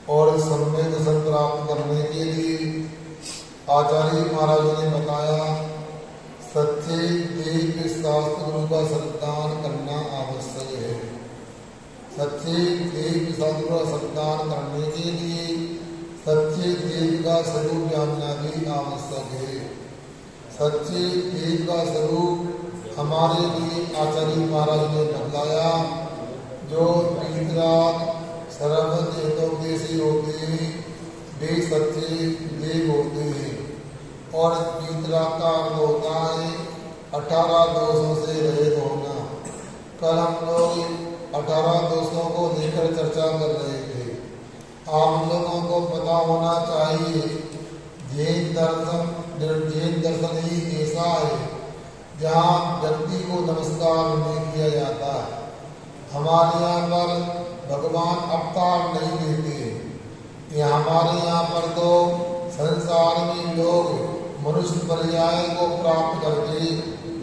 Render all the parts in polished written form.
और सम्यक दर्शन प्राप्त करने के लिए आचार्य महाराज ने बताया सच्चे दिव्य शास्त्र गुरु का श्रद्धान करना आवश्यक है। सच्चे दिव्य शास्त्र का श्रद्धान करने के लिए सच्चे देव का स्वरूप जानना भी आवश्यक है। सच्चे देव का स्वरूप हमारे लिए आचार्य महाराज ने बतलाया, जो वीतराग सर्वदेशोपदेशी होते हैं वे सच्चे देव होते हैं। और वीतराग का अर्थ होता है 18 दोषों से रहित होना। कल हम लोग 18 दोषों को लेकर चर्चा कर रहे थे। आप लोगों को पता होना चाहिए जैन दर्शन ही ऐसा है जहाँ व्यक्ति को नमस्कार नहीं किया जाता है। हमारे यहाँ पर भगवान अवतार नहीं लेते। ये हमारे यहाँ पर तो संसार में लोग मनुष्य पर्याय को प्राप्त करके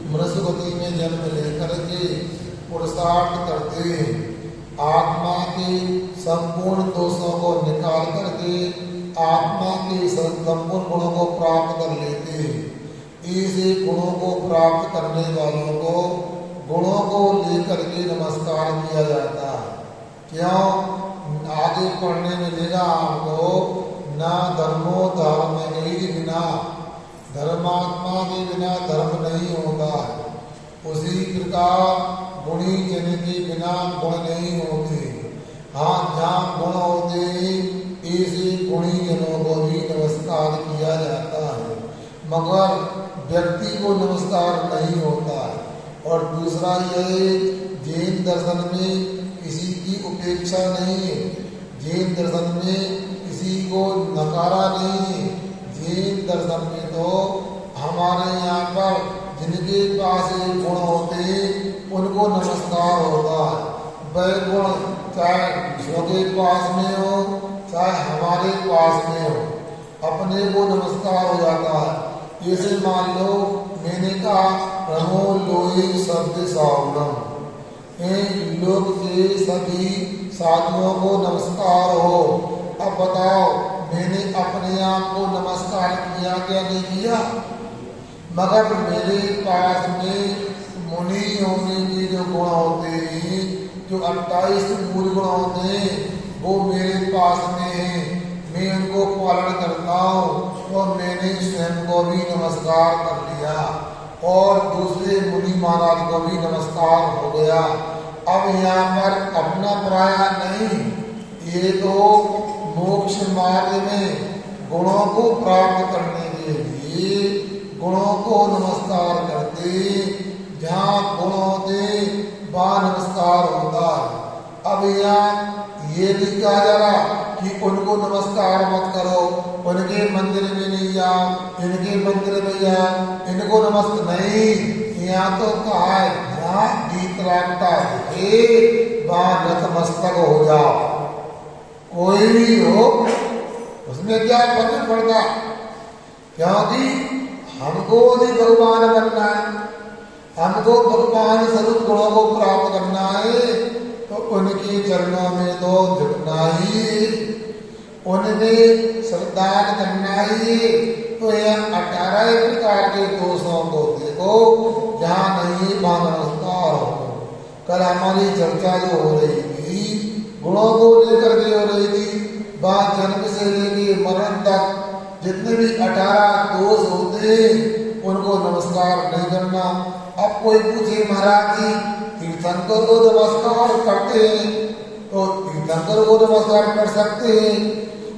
मनुष्य गति में जन्म लेकर के पुरुषार्थ करते हैं। आत्मा के संपूर्ण दोषों को निकाल करके आत्मा के संपूर्ण गुणों को प्राप्त कर लेते हैं। ऐसे गुणों को प्राप्त करने वालों को गुणों को लेकर के नमस्कार किया जाता है। क्यों? आगे पढ़ने मिलेगा आपको, ना धर्मो धर्म के बिना, धर्मात्मा के बिना धर्म नहीं होता। उसी प्रकार गुणी जन के बिना गुण नहीं होते। हाँ, जहाँ गुण होते हैं ऐसे गुणी जनों को भी नमस्कार किया जाता है, मगर व्यक्ति को नमस्कार नहीं होता है। और दूसरा यह, जैन दर्शन में किसी की उपेक्षा नहीं है। जैन दर्शन में किसी को नकारा नहीं है। जैन दर्शन में तो हमारे यहाँ पर जिनके पास ये गुण होते हैं उनको नमस्कार होता है। वह गुण चाहे दूसरों के पास में हो चाहे हमारे पास में हो, अपने को नमस्कार हो जाता है। जैसे मान लो मैंने कहा रमो लोई शब्द सावनम, लोक के सभी साधुओं को नमस्कार हो। अब बताओ, मैंने अपने आप को नमस्कार किया क्या नहीं किया? मगर मेरे पास में मुनि होने के जो गुण होते हैं, जो 28 मूल गुण होते हैं, वो मेरे पास में है। मैं उनको पालन करता हूँ और मैंने स्वयं को भी नमस्कार कर लिया और दूसरे मुनि महाराज को भी नमस्कार हो गया। अब यहाँ पर अपना पराया नहीं, ये तो मोक्ष मार्ग में गुणों को प्राप्त करने के लिए गुणों को नमस्कार करते। जहाँ गुण होते वहाँ नमस्कार होता है। अब यहाँ ये भी कहा जा रहा कि उनको नमस्कार मत करो, उनके मंदिर में नहीं जाओ, इनके मंदिर में जाओ, इनको नमस्कार नहीं। यहाँ तो कहा है जहाँ वीतरागता है वहाँ नतमस्तक हो जाओ। कोई भी हो उसमें क्या फर्क पड़ता, क्योंकि हमको भी भगवान बनना है, हमको भगवान स्वरूप गुणों को प्राप्त करना है, तो उनके चरणों में तो झुकना ही, उनमें श्रद्धान करना ही। तो यह 18 प्रकार के दोषों को देखो, जहाँ नहीं वहाँ नमस्कार हो। कल हमारी चर्चा जो हो रही थी गुणों को लेकर के हो रही थी, वहाँ जन्म से लेके मरण तक जितने भी 18 दोष होते उनको नमस्कार नहीं करना। अब कोई पूछे महाराज जी तीर्थंकर को नमस्कार करते हैं, तो तीर्थंकर को नमस्कार कर सकते हैं,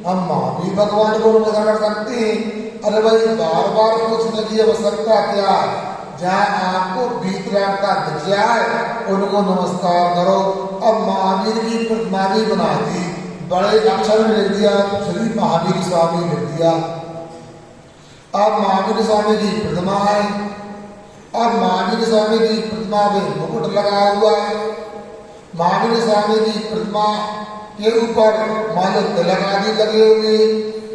हम महावीर भगवान को नमस्कार कर सकते हैं। अरे भाई बार बार पूछने की आवश्यकता क्या है? जहाँ आपको वीतरागता दिख जाए उनको नमस्कार करो। अब महावीर की प्रतिमा भी बना दी, बड़े अक्षर में लिख दिया श्री महावीर स्वामी लिख दिया। अब महावीर स्वामी की प्रतिमा है, अब महावीर स्वामी की प्रतिमा में मुकुट लगा हुआ है, महावीर स्वामी की प्रतिमा के ऊपर मानो तिलक आदि लगे हुए।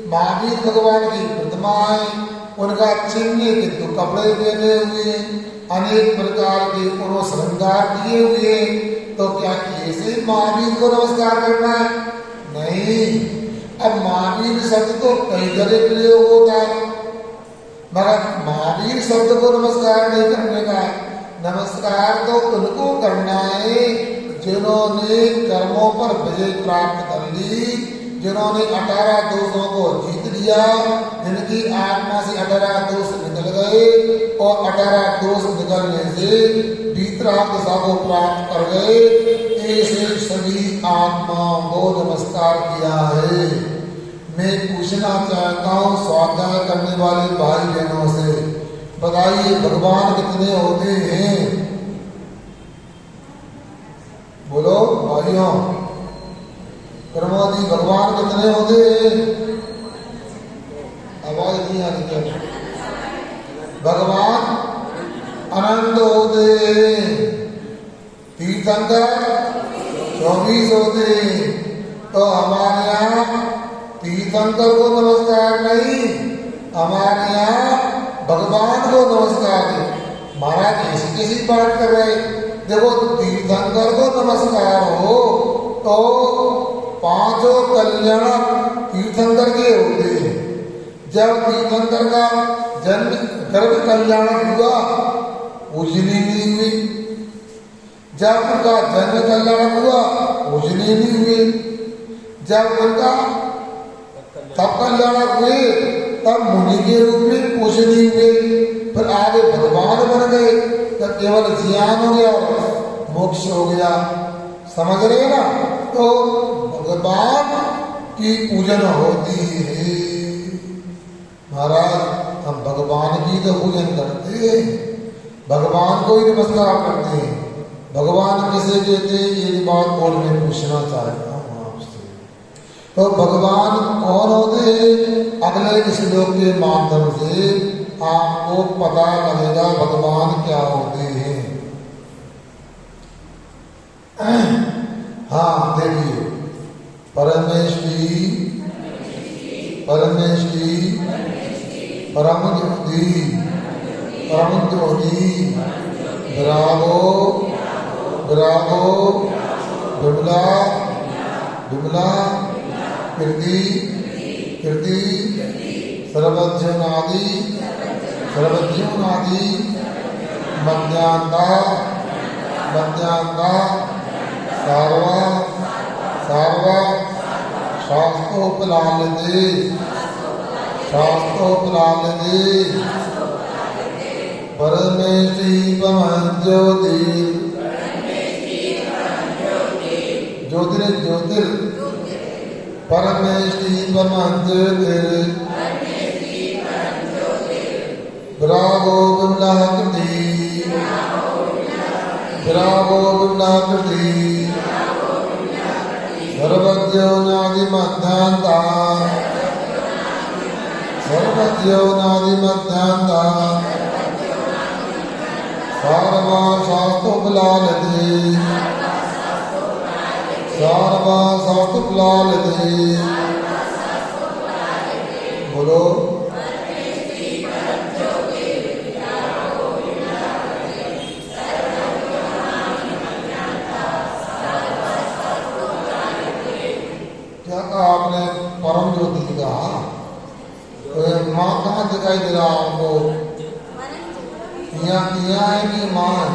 महावीर भगवान की प्रतिमा है, उनका चिन्ह किंतु कपड़े पहने हुए, अनेक प्रकार के पुरुष श्रृंगार किए हुए। तो क्या ऐसे महावीर को नमस्कार करना है? नहीं, शब्द तो कई जगह प्रयोग होता है, मगर महावीर शब्द को नमस्कार नहीं करने का। नमस्कार तो उनको करना है जिन्होंने कर्मों पर विजय प्राप्त कर ली, जिन्होंने 18 दोषों को जीत लिया, जिनकी आत्मा से 18 दोष निकल गए और 18 दोष निकलने से वीतराग दशा को प्राप्त कर गए। ऐसे सभी आत्माओं को नमस्कार किया है। मैं पूछना चाहता हूँ स्वाध्याय करने वाले भाई बहनों से, बताइए भगवान कितने होते हैं? बोलो भाइयों, कर्मोदी भगवान कितने होते हैं? आवाज नहीं आ रही क्या? भगवान अनंत होते हैं। तीर्थंकर 24 होते हैं। तो हमारे यहाँ तीर्थंकर को नमस्कार नहीं, हमारे यहाँ भगवान को नमस्कार है। महाराज ऐसी कैसी बात कर रहे? देखो तीर्थंकर को नमस्कार हो तो 5 कल्याण तीर्थंकर के होते हैं। जब तीर्थंकर का जन्म गर्भ कल्याण हुआ, पूजनी नहीं हुई। जब उनका जन्म कल्याण हुआ, पूजनी नहीं हुई। जब उनका तब कल्याण हुए, तब मुनि के रूप में पूजनी हुए। फिर आगे भगवान बन गए, तब केवल ज्ञान हो गया, मोक्ष हो गया। समझ रहे ना? तो भगवान की पूजन होती है। महाराज हम भगवान की तो पूजन करते हैं, भगवान को ही नमस्कार करते हैं। भगवान किसे कहते हैं ये बात और मैं पूछना चाहता हूँ आपसे। तो भगवान कौन होते हैं? अगले श्लोक के माध्यम से आपको पता लगेगा भगवान क्या होते हैं। हाँ देखिए, परमेश्वरी, परमेश्वरी, परम ज्योति, परम ज्योति, विरागो, विरागो, विमला, विमला, कीर्ति, कीर्ति, सर्वज्ञनादि, सर्वज्ञनादि, मध्यांता, मध्यांता, सार्वा, सार्वा, शास्त्रोपलालिते, शास्त्रोपलालिते, परमेश्वरी परम ज्योति, ज्योतिर ज्योतिर, परमेश्वरी परम ज्योतिर, विरागो विमला कृति, विरागो विमला कृति, सर्वज्ञनादि मध्यांता, सर्वज्ञनादि मध्यांता, सार्वा शास्त्रोपलालिते, सार्वा शास्त्रोपलालिते। बोलो क्या कहा आपने? परम ज्योति कहा। तो माँ कहाँ दिखाई दे रहा आपको? यहाँ है कि माँ है?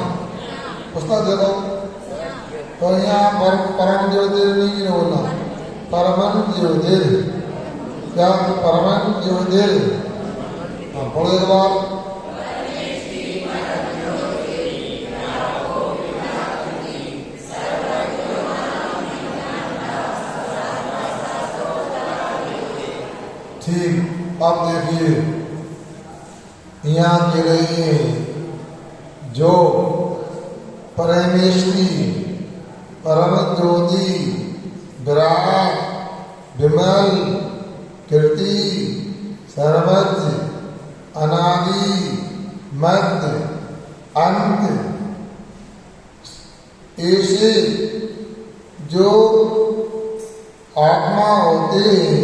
पुस्तक देखो तो यहाँ परम ज्योतिर नहीं होना, परमन ज्योतिर। क्या परमन ज्योतिर? हाँ पढ़ो एक बार। ठीक, अब देखिए यहाँ कह रही है जो परमेश्वरी, परम ज्योति, विराट, विमल, कीर्ति, सर्वज्ञ, अनादि, मध्य, अंत, ऐसे जो आत्मा होते हैं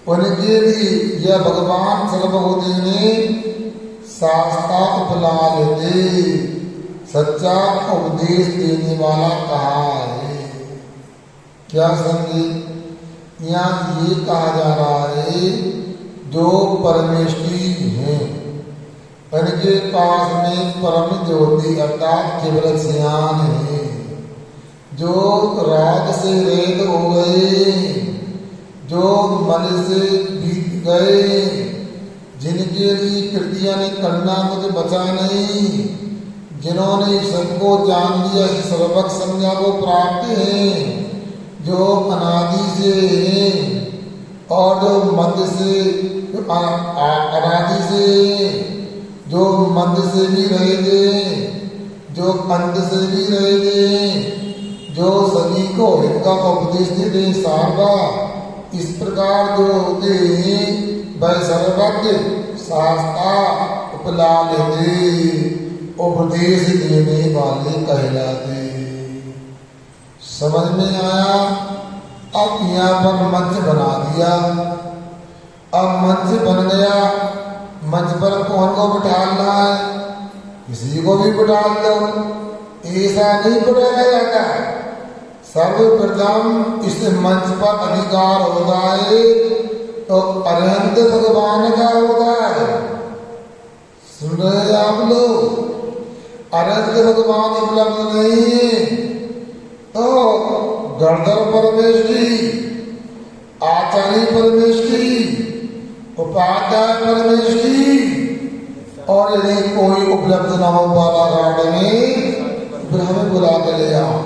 उनके लिए यह भगवान सर्वभूति ने शास्त्रा उपलालिते, सच्चा उपदेश देने वाला कहा है। क्या समझे? यहाँ ये कहा जा रहा जो परमेष्टि हैं, उनके पास में परम ज्योति अर्थात केवल ज्ञान है। जो राग से रहित हो गए, जो मन से बीत गए, जिनके लिए कृतियां ने करना कुछ बचा नहीं, जिन्होंने सबको जान लिया, सर्वक संज्ञा को प्राप्त है, जो अनादि से हैं और जो मध्य से अनादि से, जो मध्य से भी रहे थे, जो अंत से भी रहे थे, जो सभी को हित का उपदेश देते सारवा, इस प्रकार जो होते हैं वह सर्वज्ञ शास्त्रा उपला लेते, उपदेश देने वाले कहलाते। समझ में आया? अब यहाँ पर मंच बना दिया। अब मंच बन गया, मंच पर कौन को बिठाना है? किसी को भी बिठाल दो, ऐसा नहीं बिठाया जाता। सर्वप्रथम इस मंच पर अधिकार होता है तो अरहंत भगवान का होता है। सुन रहे आप लोग? अरहंत भगवान उपलब्ध नहीं है तो गणधर परमेष्टि, आचार्य परमेष्टि, उपाध्याय परमेष्टि, और यदि कोई उपलब्ध न हो बालाघाट में फिर हमें बुला के ले आओ।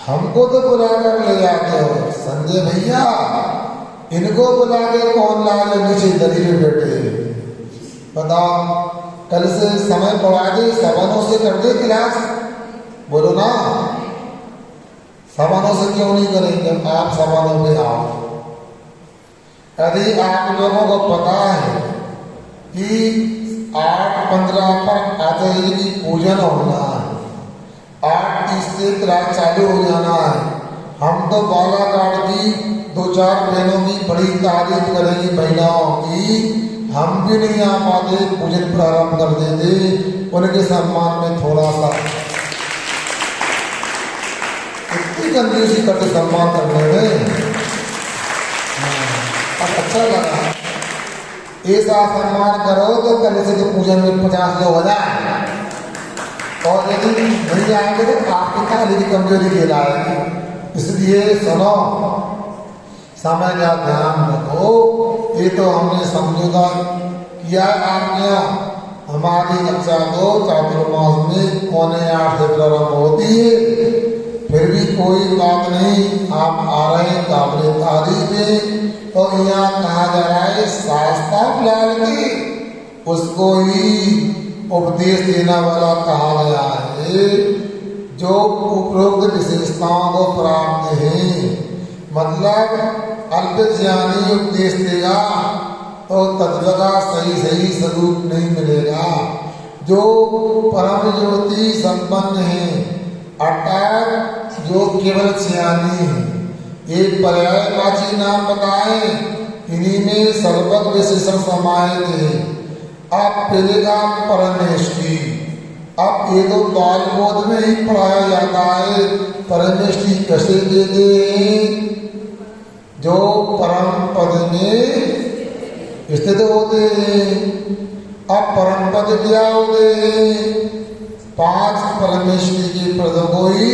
हमको तो बुला कर ले जाते हो संजय भैया, इनको बुला के कौन लाए नीचे दरी में बैठे? बताओ, कल से समय बढ़ा दे, सवानों से कर दे क्लास, बोलो ना। सवानों से क्यों नहीं करेंगे? आप सवानों में आओ। यदि आप लोगों को पता है कि 8:15 पर आचार्य जी की पूजन होना है, 8:30 से क्लास चालू हो जाना है, हम तो बालाघाट की 2-4 बहनों की बड़ी तारीफ करेंगी, बहनों की, हम भी नहीं आ पाते, पूजन प्रारंभ कर देते उनके सम्मान में थोड़ा सा। इतनी कंजूसी करते सम्मान करने में अब अच्छा लगा। ऐसा सम्मान करो तो कल से तो पूजन में 50 लोग हो जाए, और यदि नहीं आएंगे तो आपकी थाली की कमजोरी कहलाएगी। इसलिए सुनो, समय का ध्यान रखो। ये तो हमने समझौता किया आपके यहाँ। हमारी कक्षा 2 चातुर्मास में 7:45 से प्रारंभ होती है, फिर भी कोई बात नहीं, आप आ रहे हैं काबिल तारीफ है। तो यहाँ कहा जा रहा है शास्त्रा फिलहाल की, उसको ही उपदेश देने वाला कहा गया है, जो उपरोक्त विशेषताओं को प्राप्त है। मतलब अल्प ज्ञानी उपदेश देगा तो तत्व का सही स्वरूप नहीं मिलेगा। जो परम ज्योति संपन्न है, अर्थात जो केवल ज्ञानी है, एक पर्यायवाची नाम बताए, इन्हीं में सर्वज्ञ विशेषण समाहित है। अब पहलेगा परमेष्टि। अब ये तो बाल बोध में ही पढ़ाया जाता है, परमेष्टि कैसे देते हैं? जो परम पद में स्थित होते हैं। अब परम पद क्या होते हैं? 5 परमेष्टि के पद को ही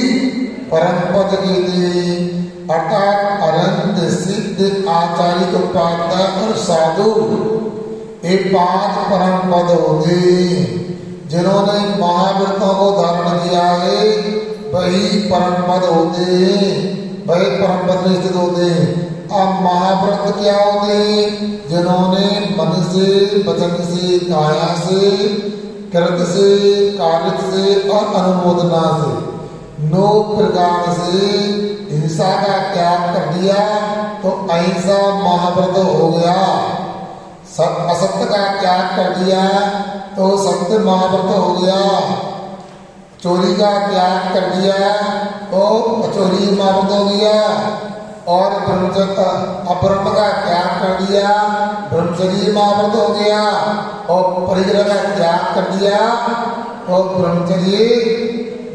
परम पद कहते हैं। अर्थात अनंत सिद्ध आचार्य उपाध्याय और साधु, ये 5 परम पद होते हैं। जिन्होंने महाव्रतों को धारण किया है वही परम पद होते हैं, वही परम पद में स्थित होते हैं। अब महाव्रत क्या होते हैं? जिन्होंने मन से, वचन से, काया से, कृत से, कारित से और अनुमोदना से 9 प्रकार से हिंसा का त्याग कर दिया तो अहिंसा महाव्रत हो गया। असत्य का त्याग कर दिया तो सत्य महाव्रत हो गया। चोरी का त्याग कर दिया तो अचोरी महाव्रत हो गया। और अपहरण का त्याग कर दिया, ब्रह्मचर्य महाव्रत हो गया। और परिग्रह का त्याग कर दिया और ब्रह्मचर्य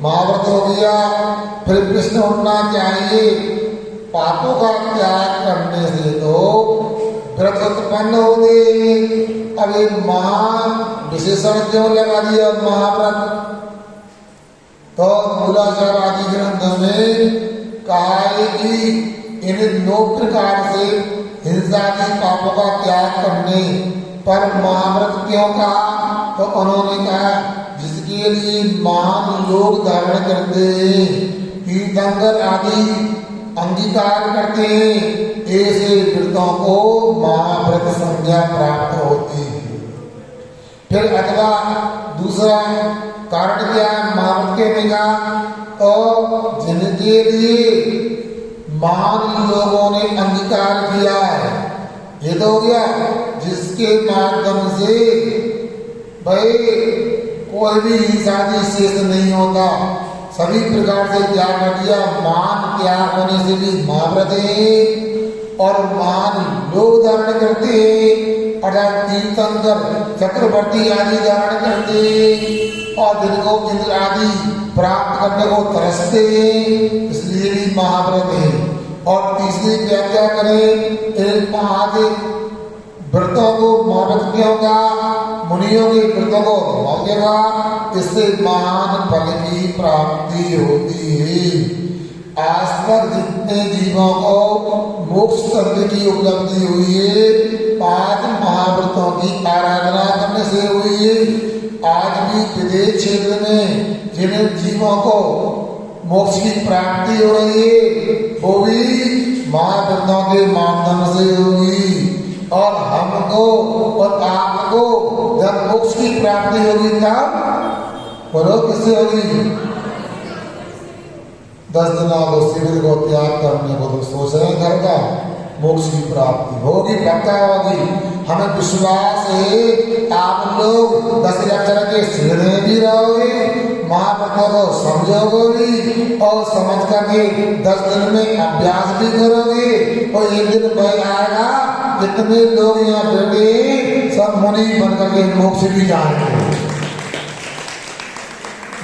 महाव्रत हो गया। फिर प्रश्न उठना चाहिए, पापों का त्याग करने से तो व्रत उत्पन्न होते। अब एक महा विशेषण क्यों लगा दिया महाव्रत? तो मूलाचार आदि ग्रंथ में कहा है कि इन 9 प्रकार से हिंसा की पापों का त्याग करने पर महाव्रत क्यों कहा? तो उन्होंने कहा जिसके लिए महान लोग धारण करते हैं, तीर्थंकर आदि अंगीकार करते हैं, ऐसे व्रतों को महाव्रत संज्ञा प्राप्त होती है। फिर अथवा दूसरा कारण क्या है महाव्रत कहने का? तो जिनके लिए महान लोगों ने अंगीकार किया है, ये तो हो गया जिसके माध्यम से भाई कोई भी हिंसा शेष नहीं होता, सभी प्रकार से त्याग कर दिया। मान त्याग होने से भी महाव्रत है। और मान लोग धारण करते हैं, अर्थात तीर्थंकर चक्रवर्ती आदि धारण करते हैं और जिनको इंद्र आदि प्राप्त करने को तरसते हैं, इसलिए भी महाव्रत है। और तीसरी व्याख्या करें एक महादेव व्रतों को महाव्रत क्यों का? मुनियों के व्रतों को महाव्रत का, इससे महान फल की प्राप्ति होती है। आज तक जितने जीवों को मोक्ष करने की उपलब्धि हुई है, 5 महाव्रतों की आराधना करने से हुई है। आज भी विदेश क्षेत्र में जिन जीवों को मोक्ष की प्राप्ति हो रही है, वो भी महाव्रतों के माध्यम से होगी। और हमको और आपको जब मोक्ष की प्राप्ति होगी तब बोलो किससे होगी? 10 दिनों को शिविर को त्याग करने को तो सोच रहे घर का, मोक्ष की प्राप्ति होगी, पक्का होगी। हमें विश्वास है आप लोग 10 अक्षर के शिविर में भी रहोगे, महाव्रतों को समझोगे भी और समझ करके 10 दिन में अभ्यास भी करोगे। और एक दिन वह आएगा जितने लोग यहाँ बैठे सब मुनि बन करके मोक्ष भी जाएंगे।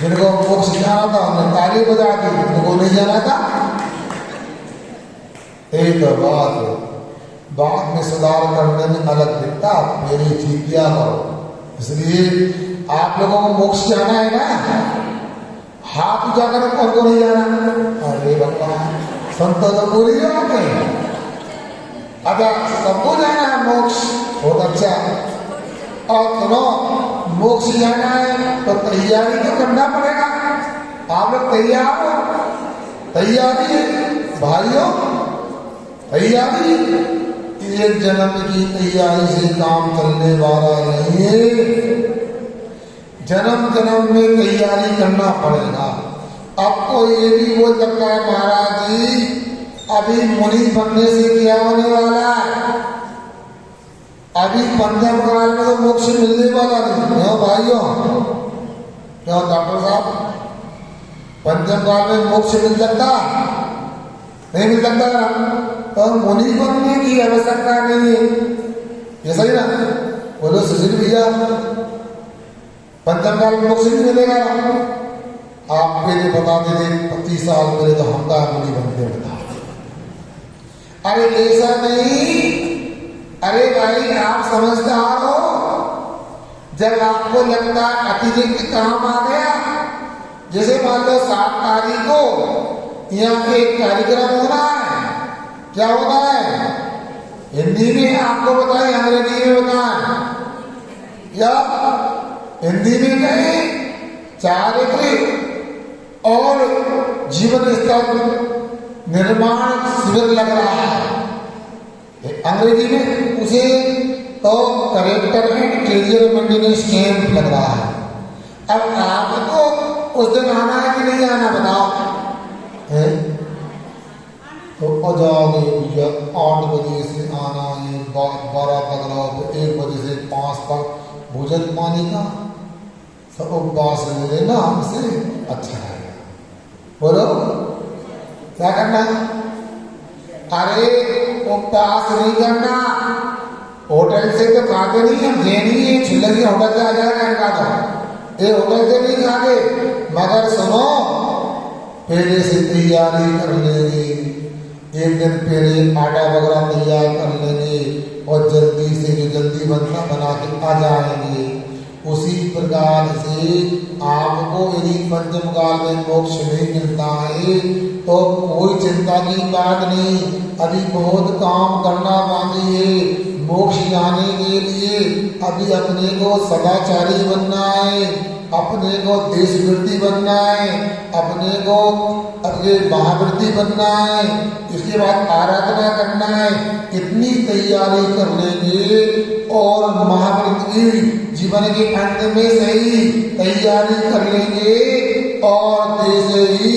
जिनको मोक्ष जाना था उन्हें ताली बजा दी, जिनको नहीं जाना था एक बात में सुधार करने में अलग दिखता, मेरी चीज किया करो। इसलिए आप लोगों को मोक्ष जाना है ना, हाथ ऊंचा करो, कौन को नहीं जाना? अरे भगवान संत तो पूरी जाओगे। अच्छा सबको जाना है मोक्ष, बहुत अच्छा। और सुनो मोक्ष जाना है तो तैयारी तो करना पड़ेगा। आप लोग तैयार हो? तैयारी है भाइयों, तैयारी। एक जन्म की तैयारी से काम चलने वाला नहीं है, जन्म जन्म में तैयारी करना पड़ेगा। आपको ये भी बोल सकता है महाराज जी अभी मुनि बनने से क्या होने वाला है? अभी पंचम काल में तो मोक्ष मिलने वाला नहीं है भाइयों। क्यों डॉक्टर साहब, पंचम काल में मोक्ष मिल सकता नहीं? मिल सकता। तो मुनि बनने की आवश्यकता नहीं है, ये सही ना? बोलो सुशील भैया, पंचम काल में मोक्ष नहीं मिलेगा। आप पहले बताते थे 25 साल पहले तो हम मुनि बनते बता। अरे ऐसा नहीं, अरे भाई आप समझदार हो, जब आपको लगता अतिरिक्त काम आ गया, जैसे मान लो 7 तारीख को यहाँ एक कार्यक्रम होना है, क्या होना है? हिंदी में आपको बताएं, अंग्रेजी में बताएं, या हिंदी में कहें चारित्रिक और जीवन स्तर निर्माण शिविर लग रहा है। अंग्रेजी में उसे तो character and career maintenance camp लग रहा है। अब आपको उस दिन आना है कि नहीं आना बताओ? है तो अजाओगे भैया, 8 बजे से आना है, 12 तक रहो, 1 बजे से 5 तक भोजन पानी का सब उपवास ले लेना हमसे, अच्छा है। बोलो क्या करना? अरे उपवास नहीं करना, होटल से तो खाते नहीं, हम जैनी है छिल्लगी होटल से आ जाएगा इनका तो, ये होटल से नहीं खाते। मगर सुनो पहले से तैयारी कर लेंगे, एक दिन पहले आटा वगैरह तैयार कर लेंगे और जल्दी से जो जल्दी बनता बना के आ जाएंगे। उसी प्रकार से आपको यदि पंचम काल में मोक्ष नहीं मिलता है तो कोई चिंता की बात नहीं, अभी बहुत काम करना बाकी है। मोक्ष जाने के लिए अभी अपने को सदाचारी बनना है, अपने को देशवृत्ति बनना है, अपने को अपने महावृत्ति बनना है, इसके बाद आराधना करना है। इतनी तैयारी कर लेंगे और महावृत्ति जीवन के अंत में सही तैयारी कर लेंगे और जैसे ही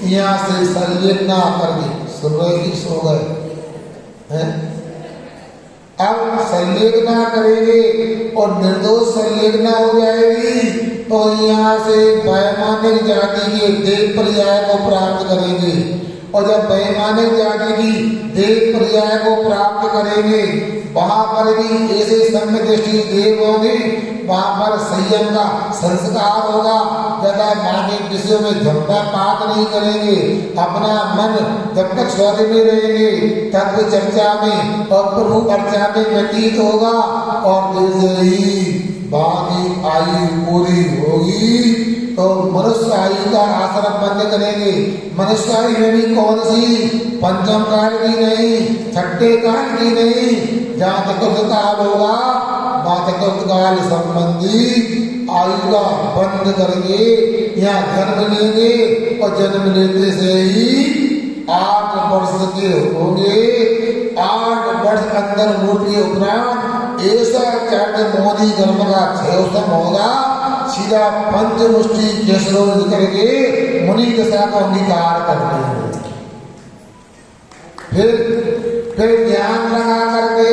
यहाँ से संलेखना करके सुन रहे कि सो गए हैं, अब संलेखना करेंगे और निर्दोष संलेखना हो जाएगी तो यहाँ से वैमानिक जाति के देव पर्याय को प्राप्त करेंगे। और जब वैमानिक जाति की देव पर्याय को प्राप्त करेंगे वहां पर भी ऐसे सम्य दृष्टि देव होंगे, वहां पर संयम का संस्कार होगा, ज्यादा मांगे विषयों में झंडा पात नहीं करेंगे, अपना मन जब तक स्वर्ग में रहेंगे तत्व चर्चा में और प्रभु अर्चा में व्यतीत होगा। और जैसे ही बाकी आयु पूरी होगी तो मनुष्य आयु का आश्रम बंद करेंगे। मनुष्य आयु में भी कौन सी, पंचम काल की नहीं, छठे काल की नहीं, जहाँ चतुर्थ काल होगा वहाँ चतुर्थ काल संबंधी आयु का बंद करके यहाँ जन्म लेंगे और जन्म लेते से ही 8 वर्ष के होंगे। 8 वर्ष अंदर मूर्ति उपरांत ऐसा चरण मोदी गर्म का 6 होगा, सीधा पंचमुष्टि केसरोज करके मुनि दशा का अंगीकार करते हैं। फिर ध्यान लगा करके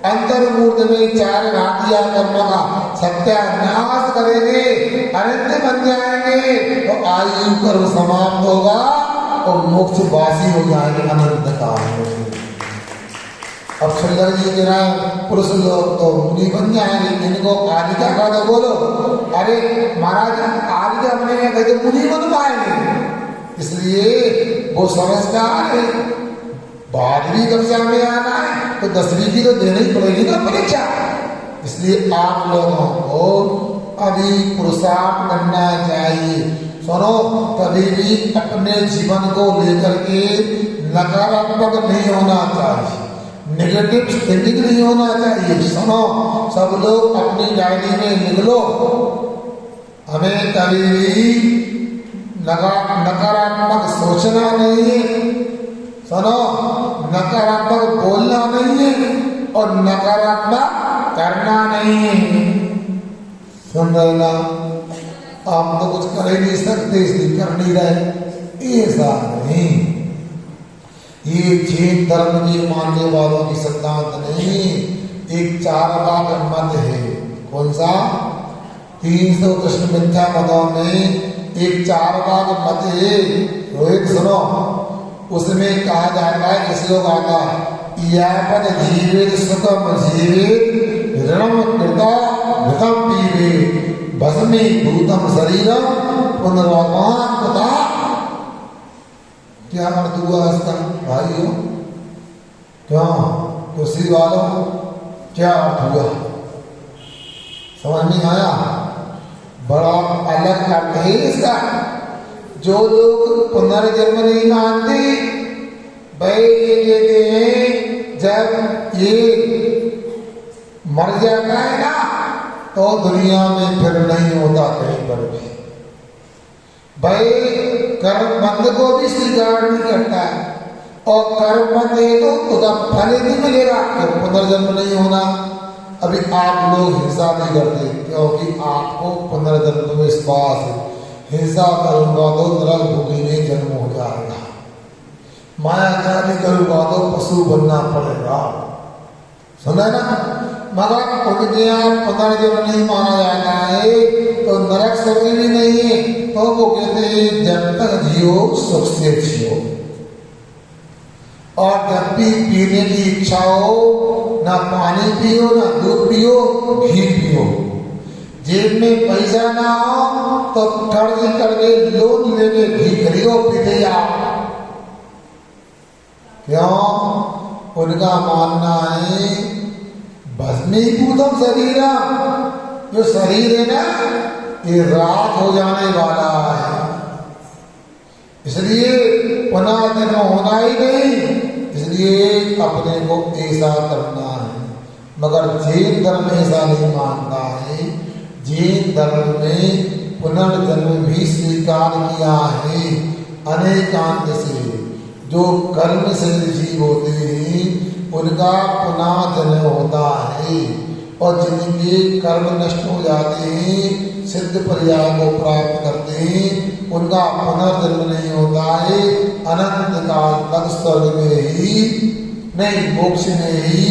अंतर्मूर्त में 4 घाटिया कर्म का सत्यानाश करेंगे, अनंत बन जाएंगे तो आयु कर्म समाप्त होगा और मोक्ष वासी हो जाएंगे अनंत काल में। अब सुंदर जी के नाम पुरुष लोग तो मुनि बन जाएंगे, इनको आदिका का तो बोलो, अरे महाराज आदिका अपने कहते मुनि बन पाएंगे, इसलिए वो समझदार है। 12वीं कक्षा में आना है तो 10वीं की तो देनी पड़ेगी ना परीक्षा, इसलिए आप लोगों को अभी पुरुषार्थ करना चाहिए। सुनो, कभी भी अपने जीवन को लेकर के नकारात्मक नहीं होना चाहिए, नेगेटिव थिंकिंग नहीं होना चाहिए। सुनो, सब लोग अपनी डायरी में लिख लो, हमें कभी भी नकारात्मक सोचना नहीं है। सुनो, नकारात्मक बोलना नहीं है और नकारात्मक करना नहीं है। सुन रहे ना, आप तो कुछ कर ही नहीं सकते इसलिए कर नहीं रहे, ऐसा नहीं। ये जैन धर्म के मानने वालों की सिद्धांत नहीं, एक 4 भाग मत है। कौन सा? 300 कृष्ण मिथ्या मतों में एक 4 भाग मत है। रोहित सुनो, उसमें कहा जाता है, किसी लोग आता यापन जीवित सुखम जीवित ऋणम कृता घृतम पीवे भस्मी भूतम शरीरम पुनर्वात्मान कृता। क्या अर्थ हुआ इसका भाइयों? क्यों कुर्सी वालों, क्या अर्थ हुआ? समझ नहीं आया? बड़ा अलग अर्थ है इसका। जो लोग पुनर्जन्म नहीं मानते भाई ये कहते हैं जब ये मर जाता है ना तो दुनिया में फिर नहीं होता कहीं पर भी। भाई कर्म बंद को भी स्वीकार नहीं करता है और कर्म बंद है तो उसका फल नहीं मिलेगा, तो पुनर्जन्म नहीं होना। अभी आप लोग हिंसा नहीं करते क्योंकि आपको पुनर्जन्म में विश्वास है। हिंसा करूंगा तो नरक भूमि में जन्म हो जाएगा, मायाजाली करूंगा तो पशु बनना पड़ेगा। सुना ना? मगर उनके यहाँ पुनर्जन्म नहीं माना जाता है तो नरक स्वर्ग भी नहीं है, तो वो कहते हैं जब तक जियो सुख से जियो। और जब भी पीने की इच्छा हो, ना पानी पियो ना दूध पियो, घी पियो। जेब में पैसा ना हो तो कर्ज करके लोन लेके घी खरीदो, पीते जाओ। क्यों? उनका मानना है भस्मीभूतम शरीर, जो शरीर है ना ये राख हो जाने वाला है, इसलिए पुनः जन्म होना ही नहीं, इसलिए अपने को ऐसा करना है। मगर जैन धर्म ऐसा नहीं मानता है। जैन धर्म में पुनर्जन्म भी स्वीकार किया है अनेकांत से। जो कर्म से जीव होते हैं उनका पुनः जन्म होता है, और जिनके कर्म नष्ट हो जाते हैं, सिद्ध पर्याय को प्राप्त करते हैं, उनका पुनर्जन्म नहीं होता है। अनंत काल तक स्वर्ग में ही नहीं, मोक्ष में ही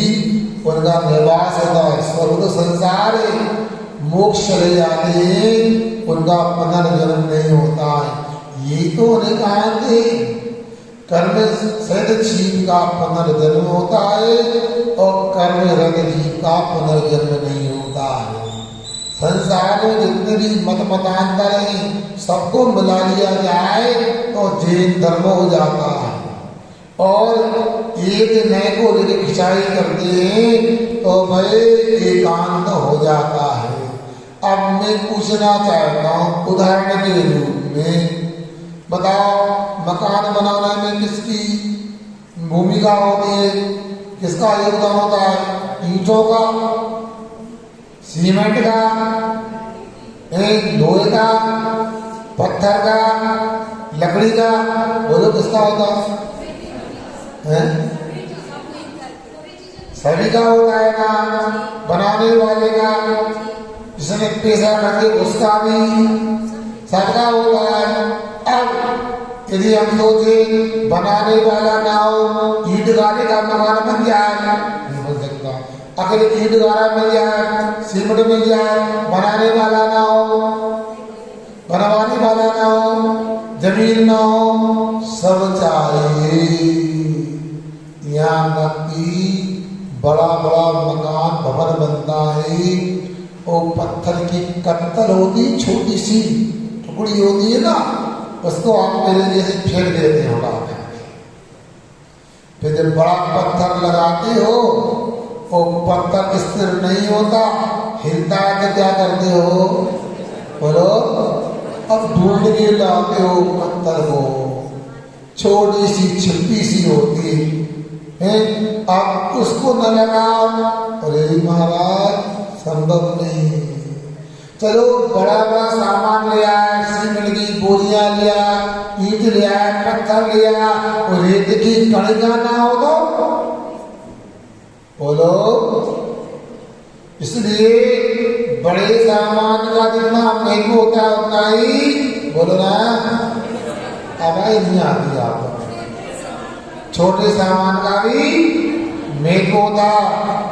उनका निवास होता है। स्वर्ग संसार है, मोक्ष चले जाते हैं, उनका पुनर्जन्म नहीं होता है। ये तो उन्हें कहा थे कर्म सहित जीव का पुनर्जन्म होता है, और कर्म रहित जीव का पुनर्जन्म नहीं होता है। संसार में जितने भी मत मतांतर हैं सबको मिला लिया जाए तो जैन धर्म हो जाता है, और एक नए को लेकर खिंचाई करते हैं तो भाई एकांत हो जाता है। अब मैं पूछना चाहता हूँ उदाहरण के रूप में, बताओ मकान बनाने में किसकी भूमिका होती है, किसका योगदान होता है? ईंटों का, सीमेंट का, लोहे का, पत्थर का, लकड़ी का, बोलो किसका होता है? सभी का होता है ना, बनाने वाले का, जिसने पैसा करके उसका भी सबका होता है। अब यदि हम सोचे बनाने वाला ना हो, ईंट गाड़े का मकान बन जाए, नहीं बन सकता। अगर ईंट गाड़ा मिल जाए, सीमेंट मिल जाए, बनाने वाला ना हो, बनवाने वाला ना हो, जमीन ना हो, सब चाहिए। यहाँ तक कि बड़ा बड़ा मकान भवन बनता है, और पत्थर की कत्तल होती, छोटी सी टुकड़ी होती है ना, उसको आप मेरे जैसे फेंक देते हो उड़ा के। फिर जब बड़ा पत्थर लगाते हो वो पत्थर स्थिर नहीं होता, हिलता है तो क्या करते हो? बोलो। अब ढूंढ के लाते हो पत्थर को, छोटी सी छिपी सी होती है, अब उसको न लगाओ, अरे महाराज संभव नहीं। चलो बड़ा बड़ा सामान ले आए, सीमेंट की बोरियां लिया, ईंट ले आए, पत्थर लिया, और रेत की कणिका ना हो तो बोलो। इसलिए बड़े सामान का जितना महंगा होता है उतना ही बोलो ना, आवाज नहीं आती आपको। छोटे सामान का भी महंगा होता,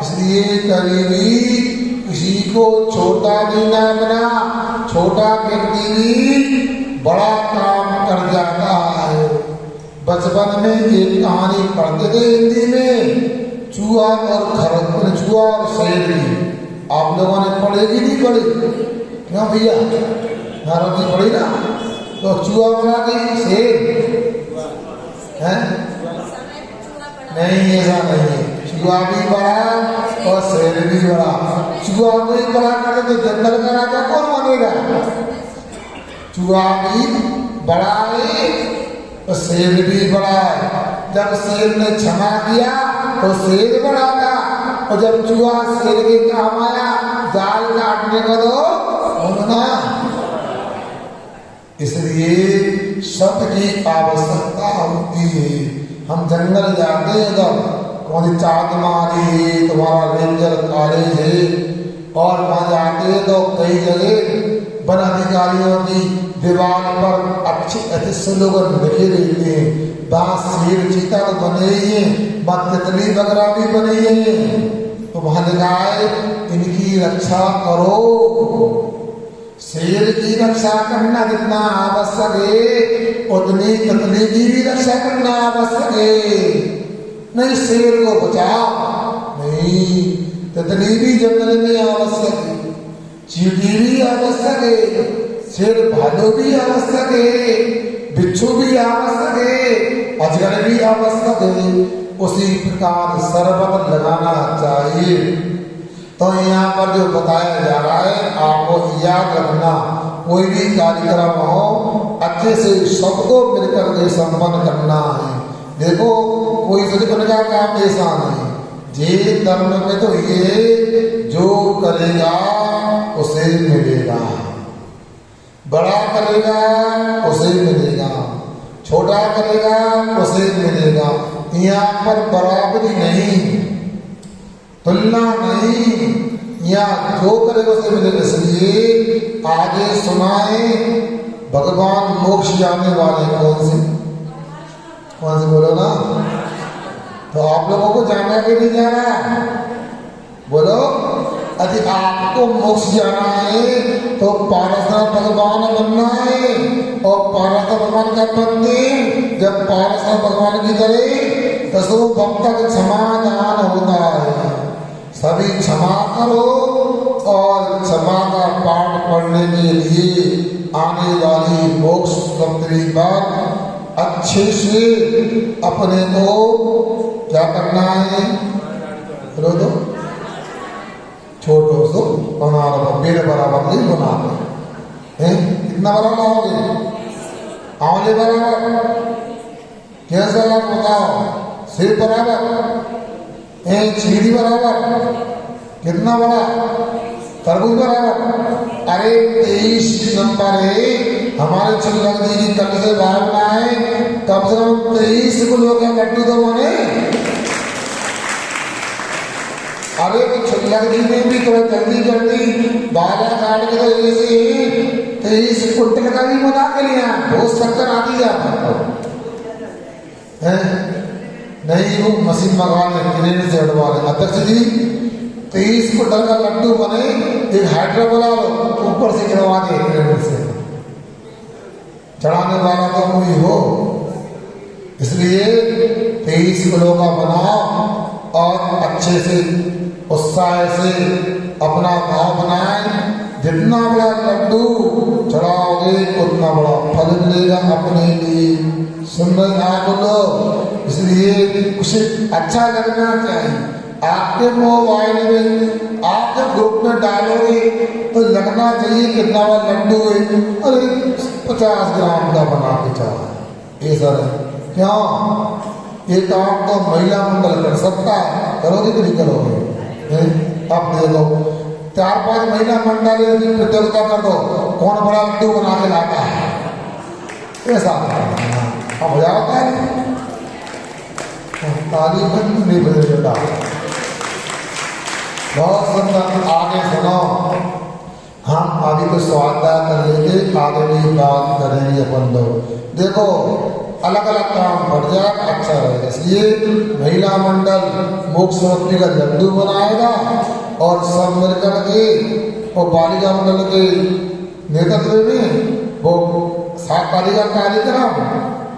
इसलिए कभी भी किसी को छोटा भी ना बना, छोटा व्यक्ति भी बड़ा काम कर जाता है। बचपन में एक कहानी पढ़ते थे हिंदी में, चूहा और खरगोश, चूहा और शेर की। आप लोगों ने पढ़ेगी नहीं पढ़ी? क्यों भैया, नारद पढ़ी ना? तो चूहा बना गई शेर है? नहीं, ऐसा नहीं है। चूहा भी बड़ा और शेर भी बड़ा। चूहा को ही बड़ा करे तो जंगल का राजा कौन बनेगा? चूहा भी बड़ा है और शेर भी बड़ा है। जब शेर ने क्षमा किया तो शेर बड़ा था, और जब चूहा शेर के काम आया जाल काटने का तो होना। इसलिए सबकी आवश्यकता होती है। हम जंगल जाते हैं तो कौन चाँद मारी है, तुम्हारा रेंजर कॉलेज है, और वहां जाते हैं तो कई जगह वन अधिकारियों की दीवार पर अच्छे लोग लिखे रहते हैं। बांस, शेर, चीता तो बने ही हैं, तितली वगैरह भी बने हैं, तो वहां लिखा है इनकी रक्षा करो। शेर की रक्षा करना जितना आवश्यक है, उतनी तितली की भी रक्षा करना आवश्यक है। नहीं शेर को बचाओ, नहीं, तितली भी जंगल में आवश्यक है, चींटी भी आवश्यक है, शेर भालू भी आवश्यक है, बिच्छू भी आवश्यक है, अजगर भी आवश्यक है, उसी प्रकार शरबत लगाना चाहिए। तो यहाँ पर जो बताया जा रहा है आपको याद रखना, कोई भी कार्यक्रम हो अच्छे से सबको मिलकर के संपन्न करना है। देखो कोई सोचे का काम ऐसा नहीं, जे धर्म में तो ये जो करेगा उसे मिलेगा, बड़ा करेगा उसे मिलेगा, छोटा करेगा उसे मिलेगा। यहाँ पर बराबरी नहीं, तुलना नहीं, या जो करेगा उसे मिलेगा। इसलिए आगे सुनाए भगवान मोक्ष जाने वाले कौन से बोलो ना। तो आप लोगों को जाना कि नहीं जाना बोलो। यदि आपको मोक्ष जाना है तो पारसनाथ भगवान बनना है, और पारसनाथ भगवान का मंदिर जब पारसनाथ भगवान की करे दसों भक्त का क्षमादान होता है। सभी क्षमा करो, और क्षमा का पाठ पढ़ने के लिए आने वाली मोक्ष सप्तमी बार अच्छे से अपने को क्या करना है, रो दो छोटो सो बना लो, मेरे बराबर नहीं बना लो। कितना बराबर होगे, आंवले बराबर, कैसा बताओ, सिर बराबर, चीनी बराबर, कितना बड़ा, तरबूज बराबर। अरे 23 नंबर है हमारे चिल्लक दी की कल से भावना है, कम से कम 23 किलो के लड्डू तो बने। अरे वो चिल्लक दी ने भी थोड़ा जल्दी जल्दी बाला काट के तो ऐसे 23 कुंटल का भी बना के लिया, बहुत शक्कर आ दिया नहीं, वो मशीन मंगवा ले, क्रेन से हटवा ले। अध्यक्ष जी 23 कुंटल का लड्डू बने, एक हाइड्रा बुला लो, ऊपर से गिरवा दे क्रेन से, चढ़ाने वाला तो कोई हो। इसलिए 23 किलो का बनाओ, और अच्छे से उत्साह से अपना भाव बनाए। जितना बड़ा लड्डू चढ़ाओगे उतना बड़ा फल मिलेगा अपने लिए। सुंदर ना बोलो, इसलिए कुछ अच्छा लगना चाहिए। आपके मोबाइल में आप जब ग्रुप में डालोगे तो लगना चाहिए कितना बड़ा लड्डू है, अरे 50 ग्राम का बना के चाहे, ये सर क्यों? ये काम तो महिला मंडल कर सकता है, करोगे कि नहीं करोगे? अब देखो 4-5 महिला मंडल की प्रतियोगिता कर दो, कौन बड़ा लड्डू बना के लाता है, ऐसा अब हो जाता है। ताली बंद नहीं बजेगा। बहुत सुंदर, आगे सुनो। हम अभी तो स्वाध्याय कर लेंगे, आगे भी बात करेंगे अपन लोग। देखो अलग अलग काम बढ़ जाए अच्छा रहेगा। इसलिए महिला मंडल मोक्ष सप्तमी का लड्डू बनाएगा, और सब मिलकर के और बालिका मंडल के नेतृत्व में वो 7 तारीख का कार्यक्रम।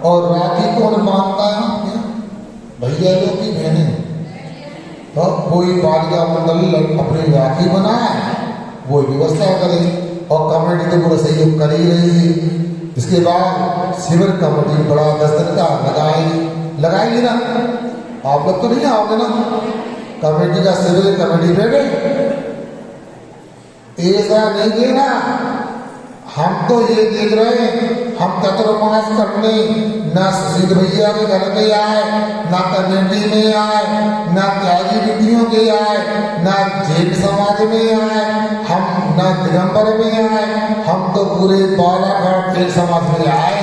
और राखी कौन मानता है? भैया लोग की बहनें, तो कोई बालिका मंडल अपनी राखी बनाए, वो व्यवस्था करे, और कमेटी तो पूरा सहयोग कर ही रही है। इसके बाद शिविर कमेटी बड़ा 10 दिन का लगाएगी ना। आप लोग तो नहीं आओगे ना, कमेटी का शिविर कमेटी बैठे, ऐसा नहीं देना। हम तो ये देख रहे हैं, हम चतुर्मास करने ना सुशील भैया के घर में आए, ना कमेटी में आए, ना त्यागी बेटियों के आए, ना जैन समाज में आए, हम ना दिगंबर में आए, हम तो पूरे बालाघाट जैन समाज में आए।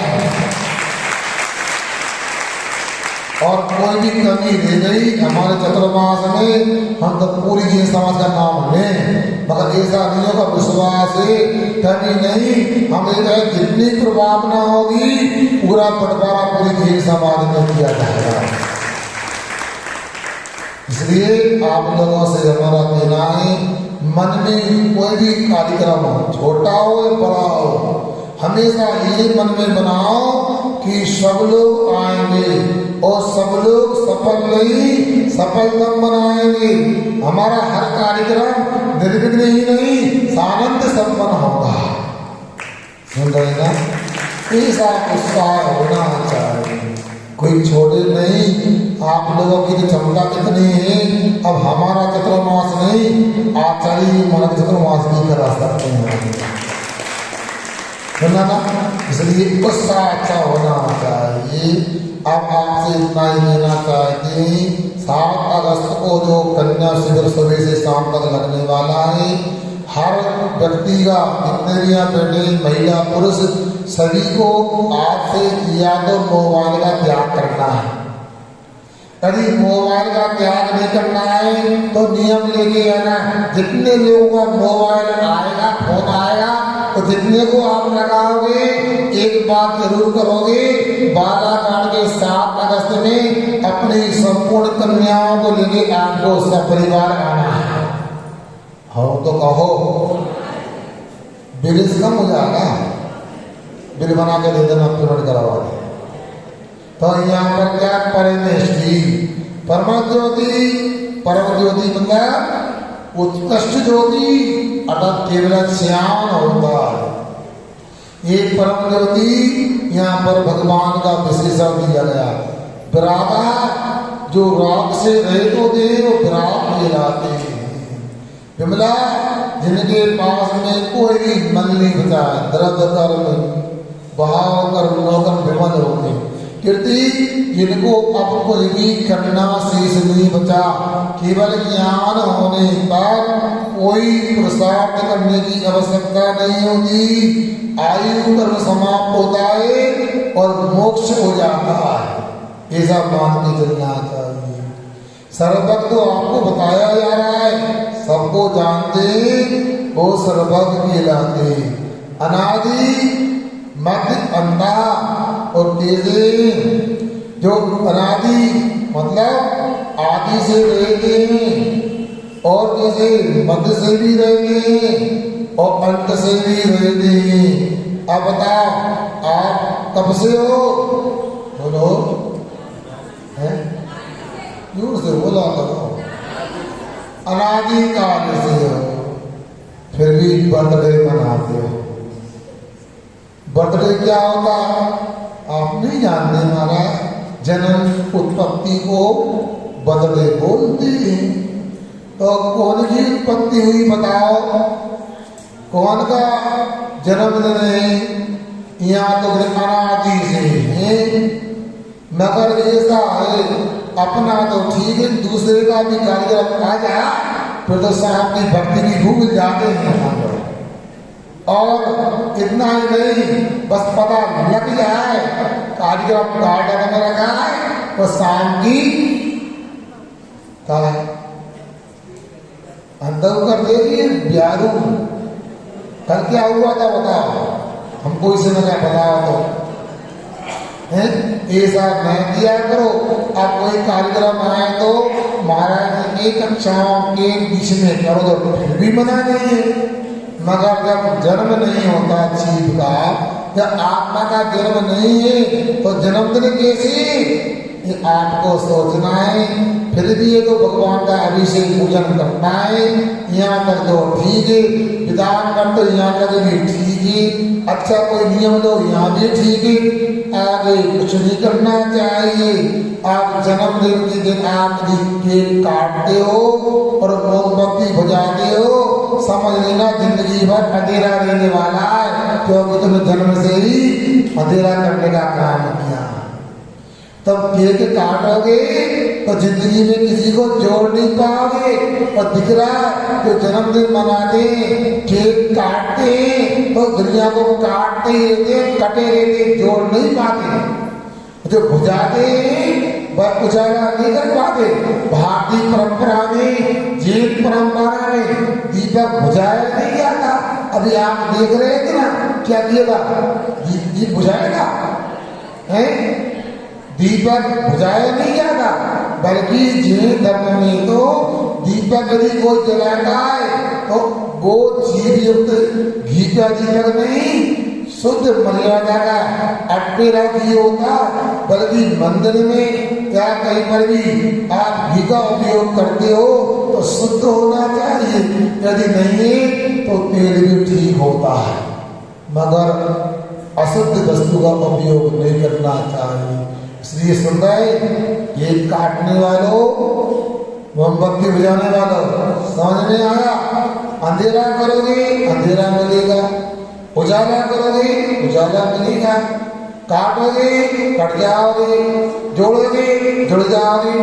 और कोई भी कमी रह गई हमारे चतुर्मास में, हम तो पूरी जैन समाज का नाम लें। मगर ऐसा नहीं होगा, विश्वास है कमी नहीं, हम जितनी प्रभावना होगी पूरा बंटवारा पूरी जैन समाज में किया जाएगा। इसलिए आप लोगों से हमारा कहना है, मन में कोई भी कार्यक्रम हो, छोटा हो या बड़ा हो, हमेशा ये मन में बनाओ कि सब लोग आएंगे और सब लोग सफल नहीं सफलतम बनाएंगे। हमारा हर कार्यक्रम निर्विघ्न ही नहीं सानंद संपन्न होगा। सुन रहे ना? ऐसा उत्साह होना चाहिए। कोई छोड़े नहीं। आप लोगों की तो क्षमता कितनी है, अब हमारा चतुर्मास नहीं, आचार्य मानव चतुर्मास भी करा सकते हैं, सुना ना। इसलिए उत्साह अच्छा होना चाहिए। अब आपसे इतना ही कहना चाहते हैं, 7 अगस्त को जो कन्या शिविर सुबह से शाम तक लगने वाला है, हर व्यक्ति का, जितने भी यहाँ बैठे महिला पुरुष सभी को आज से या तो मोबाइल का त्याग करना है। यदि मोबाइल का त्याग नहीं करना है तो नियम लेके आना, जितने लोगों का मोबाइल आएगा, फोन आएगा, तो जितने को आप लगाओगे एक बात जरूर करोगे, बालाघाट के 7 अगस्त में अपनी संपूर्ण कन्याओं को लेके आपको सपरिवार आना है। हो तो कहो, बिल कम हो जाएगा, बिल बना के दे देना, पेमेंट करवा दे। तो यहाँ पर क्या परमेष्टि, परम ज्योति, परम ज्योति मतलब उत्कृष्ट ज्योति, अर्थात केवल श्याम होता है। एक परम ज्योति यहाँ पर भगवान का विशेषण दिया गया। विरागा, जो राग से रहित होते हैं वो विराग कहलाते हैं। विमला, जिनके पास में कोई भी मन नहीं बचा, द्रव्य कर्म भाव कर्म लोकम विमल होते। कीर्ति, जिनको अब कोई भी करना शेष नहीं बचा, केवल ज्ञान होने पर कोई पुरुषार्थ करने की आवश्यकता नहीं होती, आयु कर्म समाप्त होता है और मोक्ष हो जाता है। ऐसा मान के चलना चाहिए। सर्वभक्त तो आपको बताया जा रहा है, सबको जानते वो सर्वभक्त कहलाते। अनादि मध्य अंधा और तेजे, जो अनादि मतलब आदि से रहते हैं और जैसे मध्य से भी रहते हैं और अंत से भी रहते हैं। अब बताओ आप कब से हो? बोलो, हैं? दूर से बोला करो। अनादि काल से हो, फिर भी बर्थडे मनाते हो। बर्थडे क्या होता आप नहीं जानते महाराज। जन्म उत्पत्ति को बर्थडे बोलते हैं। तो कौन की उत्पत्ति हुई बताओ, कौन का जन्मदिन है? यहाँ तो अनादि से है, मगर ऐसा है अपना तो ठीक है, दूसरे का भी कार्यक्रम आ जाए फिर तो साहब की भक्ति की भूल जाते हैं। और इतना ही नहीं, बस पता लग जाए कार्यक्रम कार्ड में रखा है तो शाम की अंदर कर देगी ब्यारू। कल क्या हुआ था बताओ हमको, इसे में क्या बताओ तो ऐसा नहीं किया करो। आप कोई कार्यक्रम आए तो महाराज की कक्षाओं के बीच में करो तो फिर भी मना नहीं है। मगर जब जन्म नहीं होता जीव का, जब आत्मा का जन्म नहीं है तो जन्मदिन कैसे? ये आपको सोचना है। फिर भी ये तो भगवान का अभिषेक पूजन करना है। यहाँ तक तो ठीक है, विधान कर तो यहाँ तक भी ठीक है। अच्छा कोई नियम लो यहाँ भी ठीक है। आगे कुछ नहीं करना चाहिए। आप जन्मदिन के दिन आप केक काटते हो और मोमबत्ती बुझाते हो, समझ लेना जिंदगी भर अंधेरा रहने वाला है, क्योंकि तुमने जन्म से ही अंधेरा करने का काम किया। तब केक काटोगे तो जिंदगी में किसी को जोड़ नहीं पाओगे। और दिख रहा जो जन्मदिन मनाते केक काटते तो दुनिया को काटते ही रहते, कटे रहते, जोड़ नहीं पाते। जो बुझाते वह उजाला नहीं कर पाते। भारतीय परंपरा में, जैन परंपरा में दीपक बुझाया नहीं जाता। अभी आप देख रहे थे ना क्या किएगा, दीप बुझाएगा है, दीपक बुझाया नहीं जाता। बल्कि जैन धर्म में तो दीपक यदि कोई जलाता है तो वो जीव युक्त घी का दीपक नहीं, शुद्ध मर्यादा का अट्टेरा घी होता। बल्कि मंदिर में या कहीं पर भी आप घी का उपयोग करते हो तो शुद्ध होना चाहिए, यदि नहीं है तो तेल भी ठीक होता है। मगर अशुद्ध वस्तु का उपयोग नहीं करना चाहिए। इसलिए इसलिए सुन रहे, ये काटने वालों, मोमबत्ती बुझाने वालों, समझ में आया? अंधेरा करोगे अंधेरा मिलेगा, उजाला करोगे उजाला मिलेगा, काटोगे कट जाओगे, जोड़ोगे जुड़ जाओगे।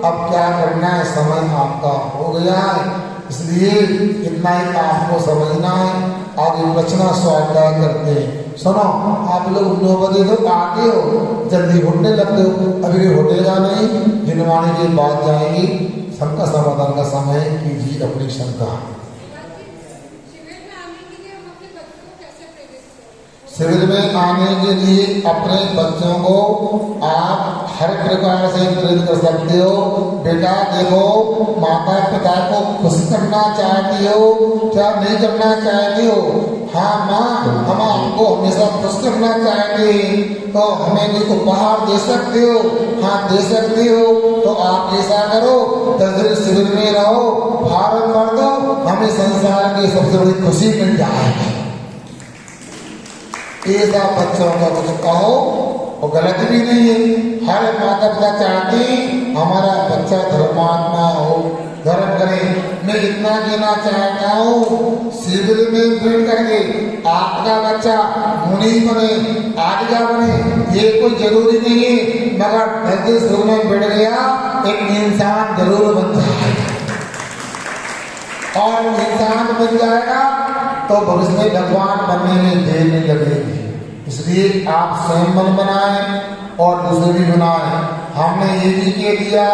अब क्या करना है, समय आपका हो गया है, इसलिए इतना ही आपको समझना है, आगे बचना स्वाध्याय करते हैं। सुनो, आप लोग 9 बजे तो आते हो, जल्दी घुटने लगते हो, अभी घुटेगा नहीं, जिनवाणी के बाद जाएंगी, शंका समाधान का समय कीजिए अपनी शंका। शिविर में आने के लिए अपने बच्चों को आप हर प्रकार से प्रेरित कर सकते हो। बेटा देखो, माता पिता को खुश करना चाहती हो क्या नहीं करना चाहती हो? हाँ माँ, हम आपको हमेशा खुश करना चाहते हैं, तो हमें कोई उपहार दे सकते हो? हाँ दे सकते हो। तो आप ऐसा करो, 10 दिन शिविर में रहो, फार्म भर दो, हमें संसार की सबसे बड़ी खुशी मिल जाएगी। ऐसा बच्चों का कुछ कहो और गलत भी नहीं है। हर माता पिता चाहते हमारा बच्चा धर्मात्मा हो, धर्म करे। मैं इतना कहना चाहता हूँ, शिविर में बैठ करके आपका बच्चा मुनि बने, आज्ञा बने, ये कोई जरूरी नहीं है, मगर 10 दिन शिविर में बैठ गया, एक इंसान जरूर बन जाएगा। और इंसान बन जाएगा तो भविष्य में भगवान बनने में देर नहीं लगेगी। इसलिए आप स्वयं मन बनाए और दूसरे भी बनाए। हमने ये भी कह दिया,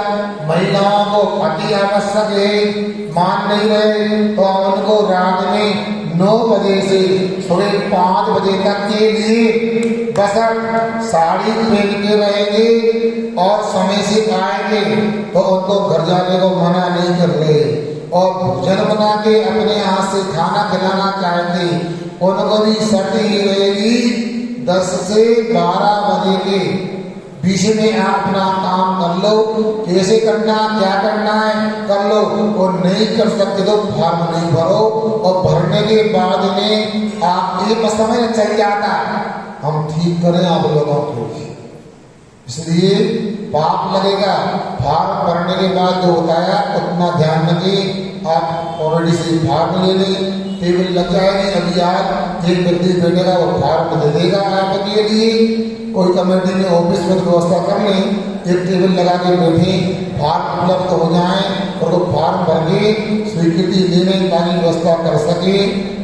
महिलाओं को अति आवश्यक है, मान नहीं रहे तो उनको रात में 9 बजे से सुबह 5 बजे तक के लिए बसर साड़ी पहन के रहेंगे और समय से आएंगे, तो उनको घर जाने को मना नहीं कर रहे। और भोजन बना के अपने हाथ से खाना खिलाना चाहते, उनको भी शर्त ही रहेगी 10 से 12 बजे के बीच में आप अपना काम कर लो। कैसे करना, क्या करना है कर लो, और नहीं कर सकते तो फॉर्म नहीं भरो। और भरने के बाद में आप एक समय चल जाता, हम ठीक करें आप लोगों को, इसलिए पाप लगेगा। फॉर्म भरने के बाद जो होता है उतना ध्यान रखिए। आप ऑलरेडी से फॉर्म ले लें, टेबल लग जाएगी, अभी आप एक व्यक्ति बैठेगा वो फॉर्म दे देगा आपके लिए। कोई कमेटी में ऑफिस में व्यवस्था कर लें, एक टेबल लगा के बैठे, फॉर्म उपलब्ध हो जाए और वो फॉर्म भर के स्वीकृति लेने की व्यवस्था कर सके।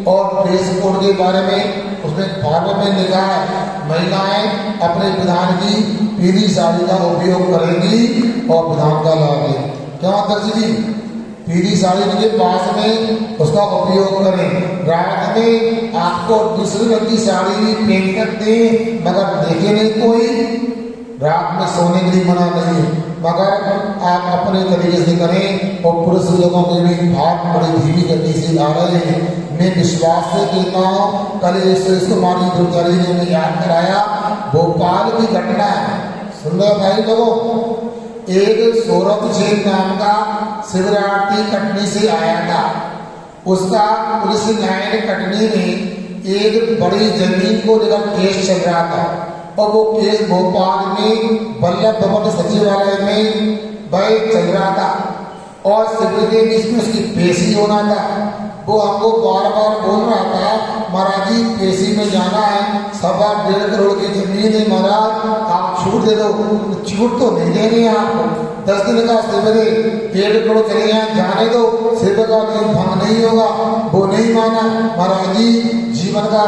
और ड्रेस कोड के बारे में उसमें फॉर्म में लिखा है, महिलाएं अपने विधान की पीली साड़ी का उपयोग करेंगी और विधान का लाभ लें। क्या दर्जी जी, पीली साड़ी के पास में उसका उपयोग करें। रात में आपको दूसरे रंग की साड़ी भी पहन करते, मगर देखे नहीं कोई, रात में सोने के लिए मना नहीं है, मगर आप अपने तरीके से करें। और पुरुष लोगों के भी भाग बड़ी धीमी गति से आ रहे हैं। मैं विश्वास से कहता हूँ, कल सुरेश कुमारी दुर्गारी ने हमें याद कराया, भोपाल की घटना है। सुन रहे भाई लोगों, एक सौरभ जैन नाम का शिवरात्रि कटनी से आया था। उसका पुलिस न्याय कटनी में एक बड़ी जमीन को लेकर केस चल रहा था, और वो केस भोपाल में वल्लभ भवन सचिवालय में चल रहा था। और शिविर के बीच में उसकी पेशी होना था। वो हमको बार बार बोल रहा था, महाराज जी पेशी में जाना है, 1.25 करोड़ की जमीन है महाराज, आप छूट दे दो। छूट तो नहीं देंगे आपको, 10 दिन का शिविर है, 1.5 करोड़ चले जाए, जाने दो, शिविर का नियम भंग नहीं होगा। वो नहीं माना, महाराज जी जीवन का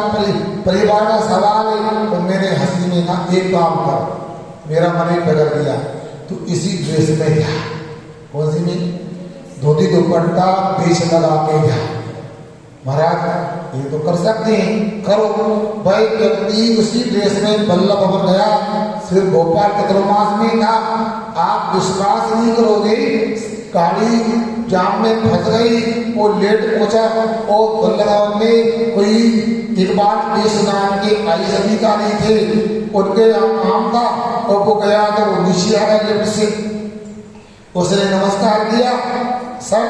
परिवार का सवाल है। तो मैंने हंसी में कहा, एक काम कर, मेरा मन ही बिगड़ गया, तो इसी ड्रेस में जा, कौन सी में, धोती दुपट्टा पेश लगा के जा। महाराज ये तो कर सकते हैं, करो भाई। व्यक्ति उसी ड्रेस में वल्लभ भवन गया, सिर्फ भोपाल चतुर्मास में था। आप विश्वास नहीं करोगे, गाड़ी जाम में फंस गई, वो लेट पहुंचा। और वल्लभ भवन में कोई इकबाल पेश नाम के आईएएस अधिकारी थे, उनके काम था, और वो गया तो वो नीचे आ गया लिफ्ट से। उसने नमस्कार किया, सर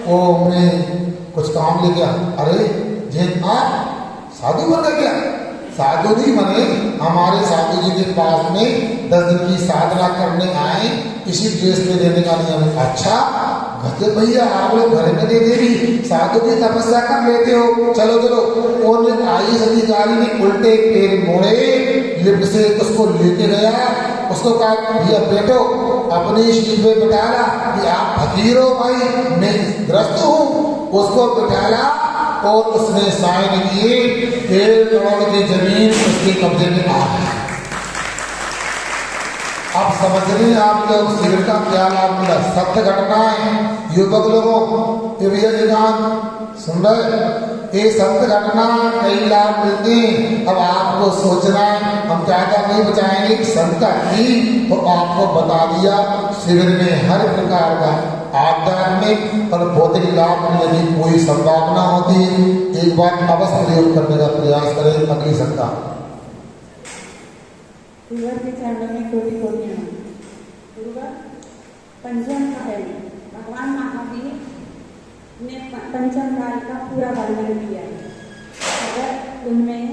वो मैं कुछ काम ले गया। अरे जैन आप साधु बन गया क्या? साधु जी बने, हमारे साधु जी के पास में 10 दिन की साधना करने आए, इसी ड्रेस में देने का नियम है। अच्छा कहते भैया आप लोग घर में दे देगी, साधु की तपस्या कर लेते हो, चलो चलो। और आईएएस अधिकारी ने उल्टे पैर मोड़े, लिफ्ट से उसको लेके गया, उसको कहा भैया बैठो, अपनी सीट पे बिठाला कि आप फकीर हो भाई, मैं ग्रस्त हूँ, उसको बिठाला और उसने साइन किए, 1 करोड़ की जमीन उसके कब्जे में आ गई। अब समझ रहे आप लोग शिविर का क्या लाभ मिला। सत्य घटना है युवक लोगों, ये भैया जी गान सुन रहे, ये सत्य घटना कई लाभ मिलते हैं। अब आपको सोचना है, हम ज्यादा नहीं बचाएंगे, संता की तो आपको बता दिया। शिविर में हर प्रकार का आध्यात्मिक और भौतिक लाभ मिलने की कोई संभावना होती है। एक बार अवश्य प्रयोग करने का प्रयास करें। अगली संता के चरणों में कोटि कोटि पंचम काल, भगवान महावीर ने पंचम काल का पूरा वर्णन किया है। अगर उनमें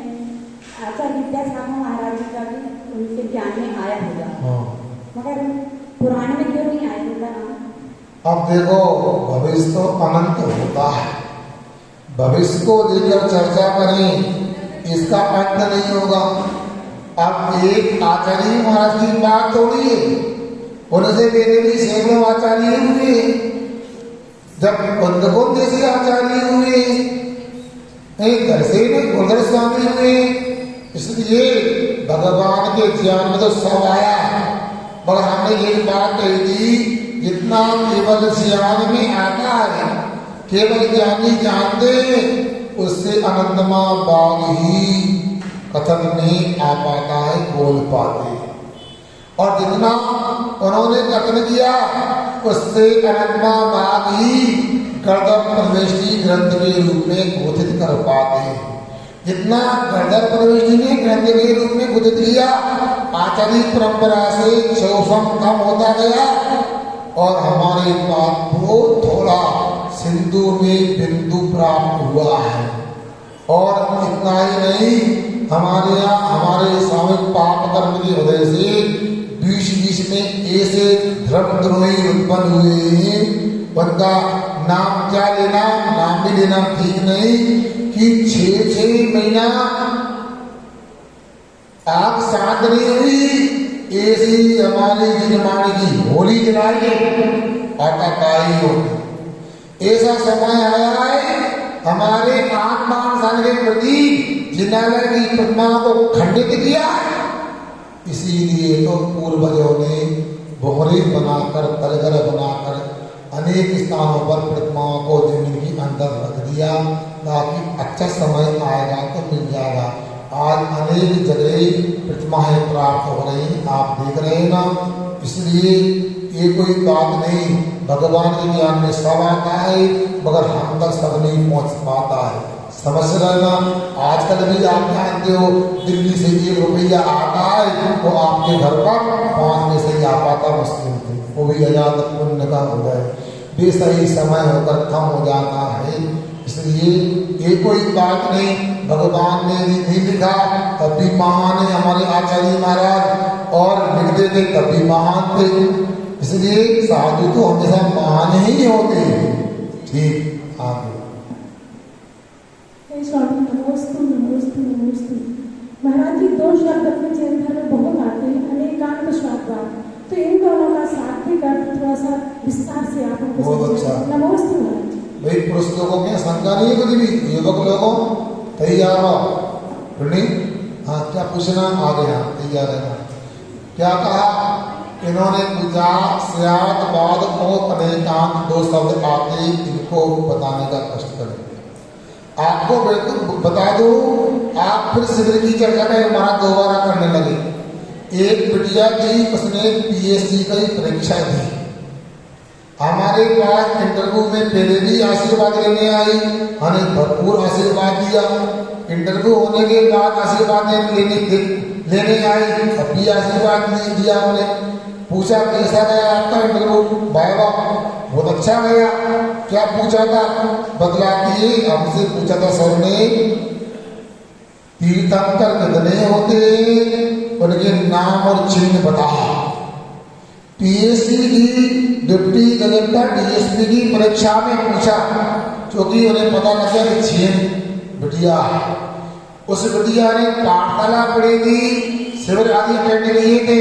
आचार्य विद्यासागर महाराज का भी उनके ज्ञान में आया होगा, मगर पुराण में क्यों नहीं आया उनका नाम? अब देखो भविष्य तो अनंत होता है, भविष्य को लेकर चर्चा करें, इसका अंत नहीं होगा। अब एक आचार्य महाराज की बात थोड़ी है, उनसे पहले भी सैकड़ों आचार्य हुए, जब कुंदकों जैसे आचार्य हुए, एक ऐसे गुरुधर स्वामी हुए। इसलिए भगवान के ज्ञान में तो सब आया, मगर हमने एक बात कही थी, जितना केवल ज्ञान में आता है, केवल ज्ञानी जानते, उससे अनंतमा बाग ही कथन नहीं आ पाता है, बोल पाते। और जितना उन्होंने कथन किया, उससे अनंतमा बाग ही गर्दन प्रवेशी ग्रंथ के रूप में घोषित कर पाते। जितना गर्दन प्रवेशी ने ग्रंथ के रूप में घोषित किया, आचार्य परंपरा से शोषण कम होता गया और हमारे पाप को थोड़ा सिंधु में बिंदु प्राप्त हुआ है। और इतना ही नहीं, हमारे यहाँ हमारे सामूहिक पाप कर्म की वजह से बीच में ऐसे धर्मद्रोही उत्पन्न हुए हैं, उनका नाम क्या लेना, नाम भी लेना ठीक नहीं, कि 6-6 महीना आग शांत नहीं हुई, ऐसी हमारी जिनमानी की होली जलाएंगे, आकाकाई होगी। ऐसा समय आया है, हमारे आत्मा के प्रति जिनालय की प्रतिमा को खंडित किया। इसीलिए तो पूर्वजों ने बोहरे बनाकर, तलगर बनाकर अनेक स्थानों पर प्रतिमाओं को जमीन के अंदर रख दिया, ताकि अच्छा समय आएगा तो मिल जाएगा। आज अनेक जगह प्रतिमाएं प्राप्त हो रही, आप देख रहे हैं ना। इसलिए ये कोई बात नहीं, भगवान के ज्ञान में सब आता है, मगर हम तक सब नहीं पहुंच पाता है। समझ रहना, आजकल भी आप जानते हो, दिल्ली से 1 रुपया आता है तो आपके घर पर 5 में से आ पाता मुश्किल थे, वो भी आजाद पुण्य का हो जाए, बेसही समय होकर कम हो जाता है। इसलिए ये कोई बात नहीं, भगवान ने नहीं लिखा तब भी महान है हमारे आचार्य महाराज, और लिख देते तब भी महान थे। इसलिए साधु तो हमेशा महान ही होते हैं। ठीक, आगे महाराज जी 2 शब्द अपने चरित्र में बहुत आते हैं, अनेकांत स्वात्वाद, तो इन दोनों का सात्विक अर्थ थोड़ा सा विस्तार से आप हमको बहुत अच्छा। नमस्ते महाराज। भाई पुरुष लोगों में शंका नहीं है कभी भी, युवक लोगों तैयार हो, हाँ क्या पूछना, आगे हाँ तैयार है। क्या कहा इन्होंने? पूछा स्यात्वाद और अनेकांत 2 शब्द आते, इनको बताने का कष्ट करें। आपको बिल्कुल बता दो, आप फिर शिविर की चर्चा का हमारा दोबारा करने लगे। एक बिटिया थी, उसने पीएससी की परीक्षा दी, हमारे पास इंटरव्यू में पहले भी आशीर्वाद लेने आई, हमें भरपूर आशीर्वाद दिया। इंटरव्यू होने के बाद आशीर्वाद लेने आई, तब भी आशीर्वाद नहीं दिया हमने। पूछा कैसा गया आपका इंटरव्यू? वाह बहुत अच्छा गया। क्या पूछा था? बदलाती हमसे पूछा था सर ने तीर्थंकर कितने होते, उनके नाम और चिन्ह बता। पीएससी की डिप्टी कलेक्टर डीएसपी की परीक्षा में पूछा, क्योंकि उन्हें पता लगा कि 6 बिटिया, उस बिटिया ने पाठशाला पढ़ी थी, शिविर आदि अटेंड किए थे,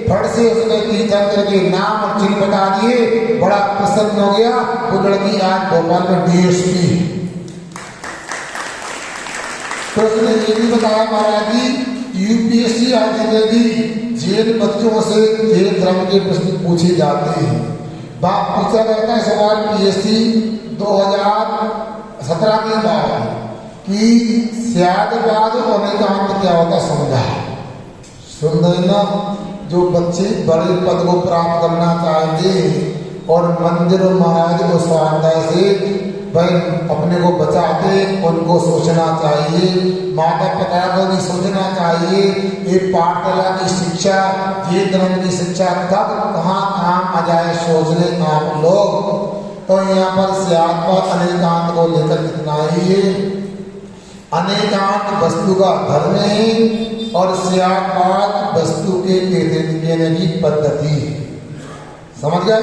फट से उसने तीर्थंकर के नाम और चिन्ह बता दिए, बड़ा प्रसन्न हो गया। वो लड़की आज भोपाल में डीएसपी। तो उसने ये भी बताया महाराज जी, यूपीएससी आदि में भी जैन बच्चों से जैन धर्म के प्रश्न पूछे जाते हैं। बात पूछा करता है सवाल पीएससी 2017 की बात कि स्यादवाद होने का अंत क्या होता समझा। सुन रहे ना, जो बच्चे बड़े पद को प्राप्त करना चाहते और मंदिर और महाराज को स्वाध्याय से वह अपने को बचाते, उनको सोचना चाहिए, माता पिता को भी सोचना चाहिए। ये पाठशाला की शिक्षा, ये धर्म की शिक्षा तब कहाँ काम आ जाए सोच ले आप लोग। तो यहाँ पर स्यादवाद अनेकांत को लेकर कितना ही है, अनेकांत वस्तु का धर्म है और स्यादवाद वस्तु के देने की पद्धति। समझ गए?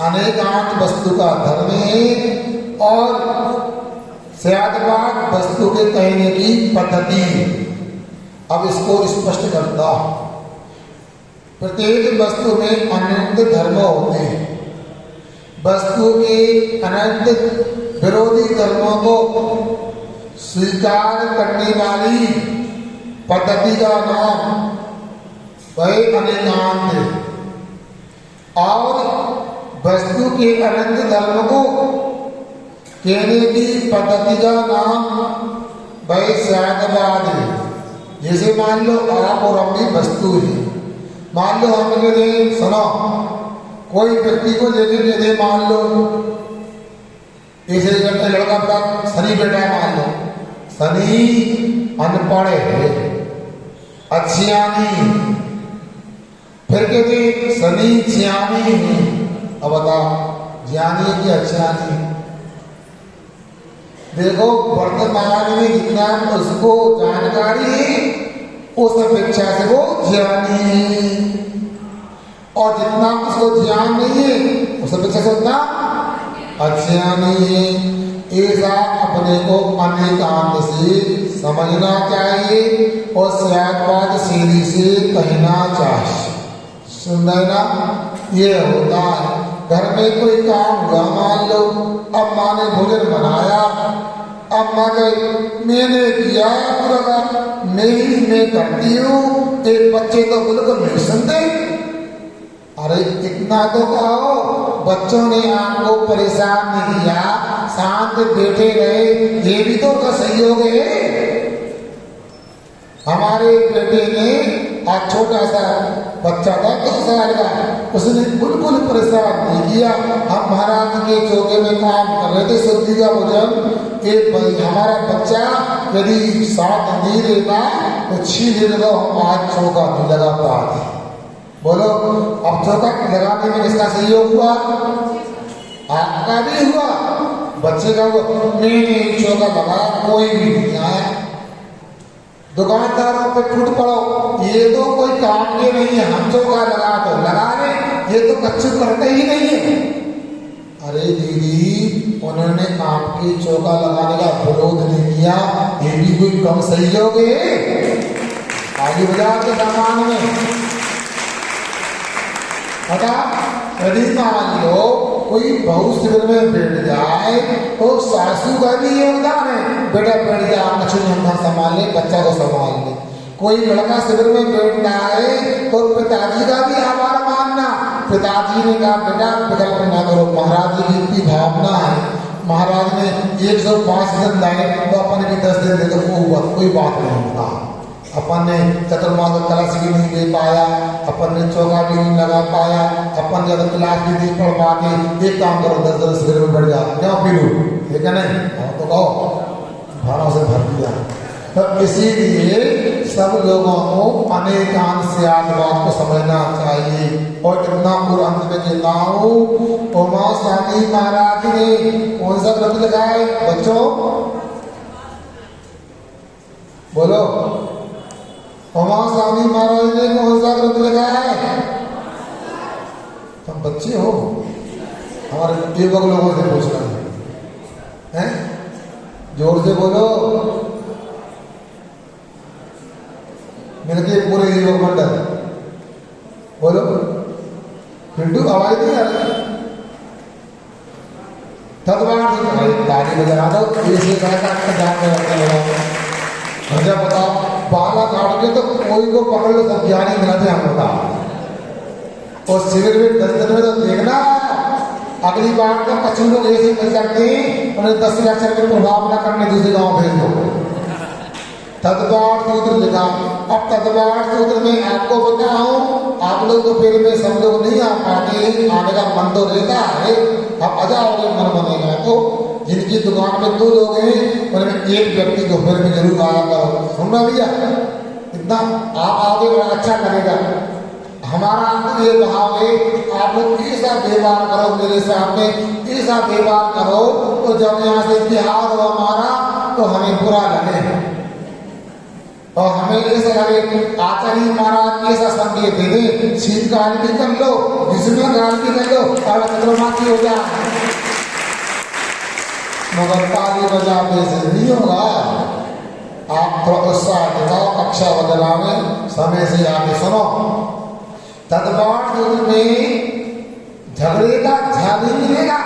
अनेकांत वस्तु का धर्म है और स्यादवाद वस्तु के कहने की पद्धति। अब इसको स्पष्ट करता, प्रत्येक वस्तु में अनंत धर्म होते हैं। वस्तु के अनंत विरोधी धर्मों को स्वीकार करने वाली पद्धति का नाम वह अनेकांत है, और वस्तु के अनंत धर्म को कहने की पद्धति का नाम वह स्यादवाद है। जैसे मान लो आप और हम भी वस्तु है, मान लो हम कहते सुनो, कोई व्यक्ति को लेके दे, मान लो ऐसे करते लड़का बड़ा सनी बेटा, मान लो सनी अनपढ़ है, अच्छियानी, फिर कहते सनी ज्ञानी है। अब बताओ ज्ञानी की अच्छियानी? देखो वर्तमान में जितना उसको जानकारी है उस अपेक्षा से वो ज्ञानी है, और जितना उसको ज्ञान नहीं है उस अपेक्षा से उतना अज्ञानी है। ऐसा अपने को अनेकांत से समझना चाहिए और स्यादवाद सीधी से कहना चाहिए। सुन रहे ना, ये होता है। घर में कोई काम हुआ, मान लो अम्मा ने भोजन बनाया, अम्मा कहे मैंने किया पूरा, मैं करती हूँ, एक बच्चे तो बिल्कुल नहीं सुनते। अरे इतना तो कहो, बच्चों ने आपको परेशान नहीं किया, शांत बैठे रहे, ये भी तो उनका सहयोग है। हमारे बेटे ने आज छोटा सा बच्चा था 2 साल का, उसने बिल्कुल परेशान नहीं किया। हम महाराज के चौके में काम कर रहे थे, सब्जी का भोजन, एक भाई हमारा बच्चा यदि साथ नहीं रहता तो 6 दिन का हम आज चौका नहीं लगा पाते। बोलो अब चौका लगाने में किसका सहयोग हुआ? आपका भी हुआ, बच्चे का हुआ। मैंने चौका लगा, कोई भी नहीं आया। दुकानदारों पे टूट पड़ो, ये तो कोई काम के नहीं है, हम चौका लगा तो लगा ले, ये तो कच्चू करते ही नहीं है। अरे दीदी, उन्होंने आपके चौका लगाने का विरोध नहीं किया, ये भी कोई कम सहयोग है? आगे बाजार के सामान में पता, यदि मान लो कोई बहू शिविर में बैठ जाए तो सासू का भी योगदान है, बेटा बैठ जा, मछली संभाल ले, बच्चा को संभाल ले। कोई लड़का शिविर में बैठता है तो पिताजी का भी आभार मानना। पिताजी ने कहा बेटा विकल्प ना करो, महाराज जी की इतनी भावना है, महाराज ने 105 दिन लाए तो अपन भी 10 दिन दे दो, कोई बात नहीं होता। अपन ने चतुर्मास कलश भी नहीं दे पाया, अपन ने चौका भी नहीं लगा पाया, अपन जब क्लास भी नहीं पढ़ पाते, एक काम करो 10 शिविर में बढ़ जाओ, क्यों पी लू, ठीक है नहीं? तो कहो भाड़ों से भर दिया। तो इसीलिए सब लोगों को अनेकांत स्यादवाद को समझना चाहिए। और इतना पूरा अंत में कहता हूँ, उमा स्वामी महाराज ने कौन सा ग्रंथ लिखा है बच्चों? बोलो। उमा स्वामी महाराज ने कौन सा ग्रंथ लिखा है? तुम बच्चे हो, हमारे युवक लोगों से पूछ रहे हैं, जोर से बोलो। मिलके पूरे युवक मंडल बोलो। पिंटू आवाज नहीं आ रही। ताली बजा दो, ऐसे मुझे बताओ, बाला काट के तो कोई को पकड़ लो, सब ज्ञानी मिला थे हम बताओ। और शिविर में 10 दिन में तो देखना, अगली बार तो कच्छ लोग ऐसे मिल सकते हैं, उन्हें 10 लक्षण में प्रभाव न करने दूसरे गांव भेज दो। तदबार सूत्र लिखा। अब तदबार सूत्र में आपको बताऊं, आप लोग तो फिर में सब लोग नहीं आ पाते, आने का मन तो रहता है, आप आ जाओगे, मन बनेगा तो। जिनकी दुकान में 2 लोग हैं, उनमें एक व्यक्ति दोपहर में जरूर आया करो। सुनना भैया, इतना आप आओगे बड़ा अच्छा लगेगा। हमारा ये भाव है, आप लोग ऐसा व्यवहार करो मेरे सामने, ऐसा व्यवहार करो तो जब यहाँ से बिहार हो हमारा तो हमें बुरा लगे, और हमें ऐसा लगे आचार्य महाराज ऐसा संकेत दे दे, शीतकाल भी कर लो, ग्रीष्मकाल भी कर लो, और चंद्रमासी हो जाए, मगर ताली बजाने से नहीं होगा। आप थोड़ा उत्साह दिखाओ, कक्षा वगैरह में समय से आके सुनो। तदबार युद्ध में झगड़े का झाली मिलेगा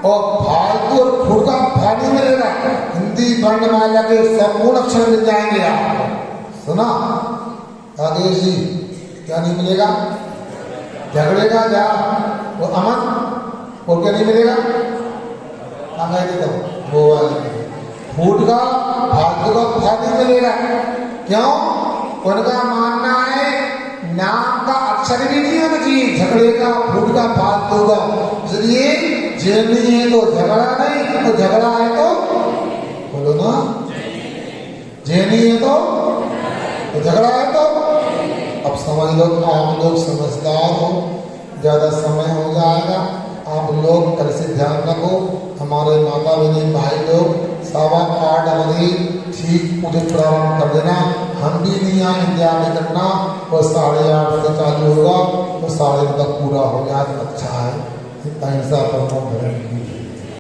और फालतू और खुद का फाली मिलेगा। हिंदी वर्णमाला के संपूर्ण अक्षर मिल जाएंगे आपको। सुना आदेश जी, क्या नहीं मिलेगा? झगड़े का जा और अमन, और क्या नहीं मिलेगा? वो फूट का फालतू का फाली मिलेगा। क्यों? उनका मानना है नाम का अक्षर भी नहीं होना चाहिए, झगड़े का, फूट का, फालतू का। इसलिए जेल नहीं है तो झगड़ा नहीं, तो झगड़ा है तो बोलो ना, जेल नहीं है तो झगड़ा है तो। अब समझ लो, आप लोग समझदार हो, ज्यादा समय हो जाएगा। आप लोग कल से ध्यान रखो, हमारे माता बहनी भाई लोग 8:15 बजे ठीक मुझे प्रारंभ कर देना। हम भी नहीं आए इंतजार नहीं करना, और 8:30 बजे चालू होगा तो 9:30 तक पूरा हो जाए, अच्छा है। अहिंसा परमो धर्म की।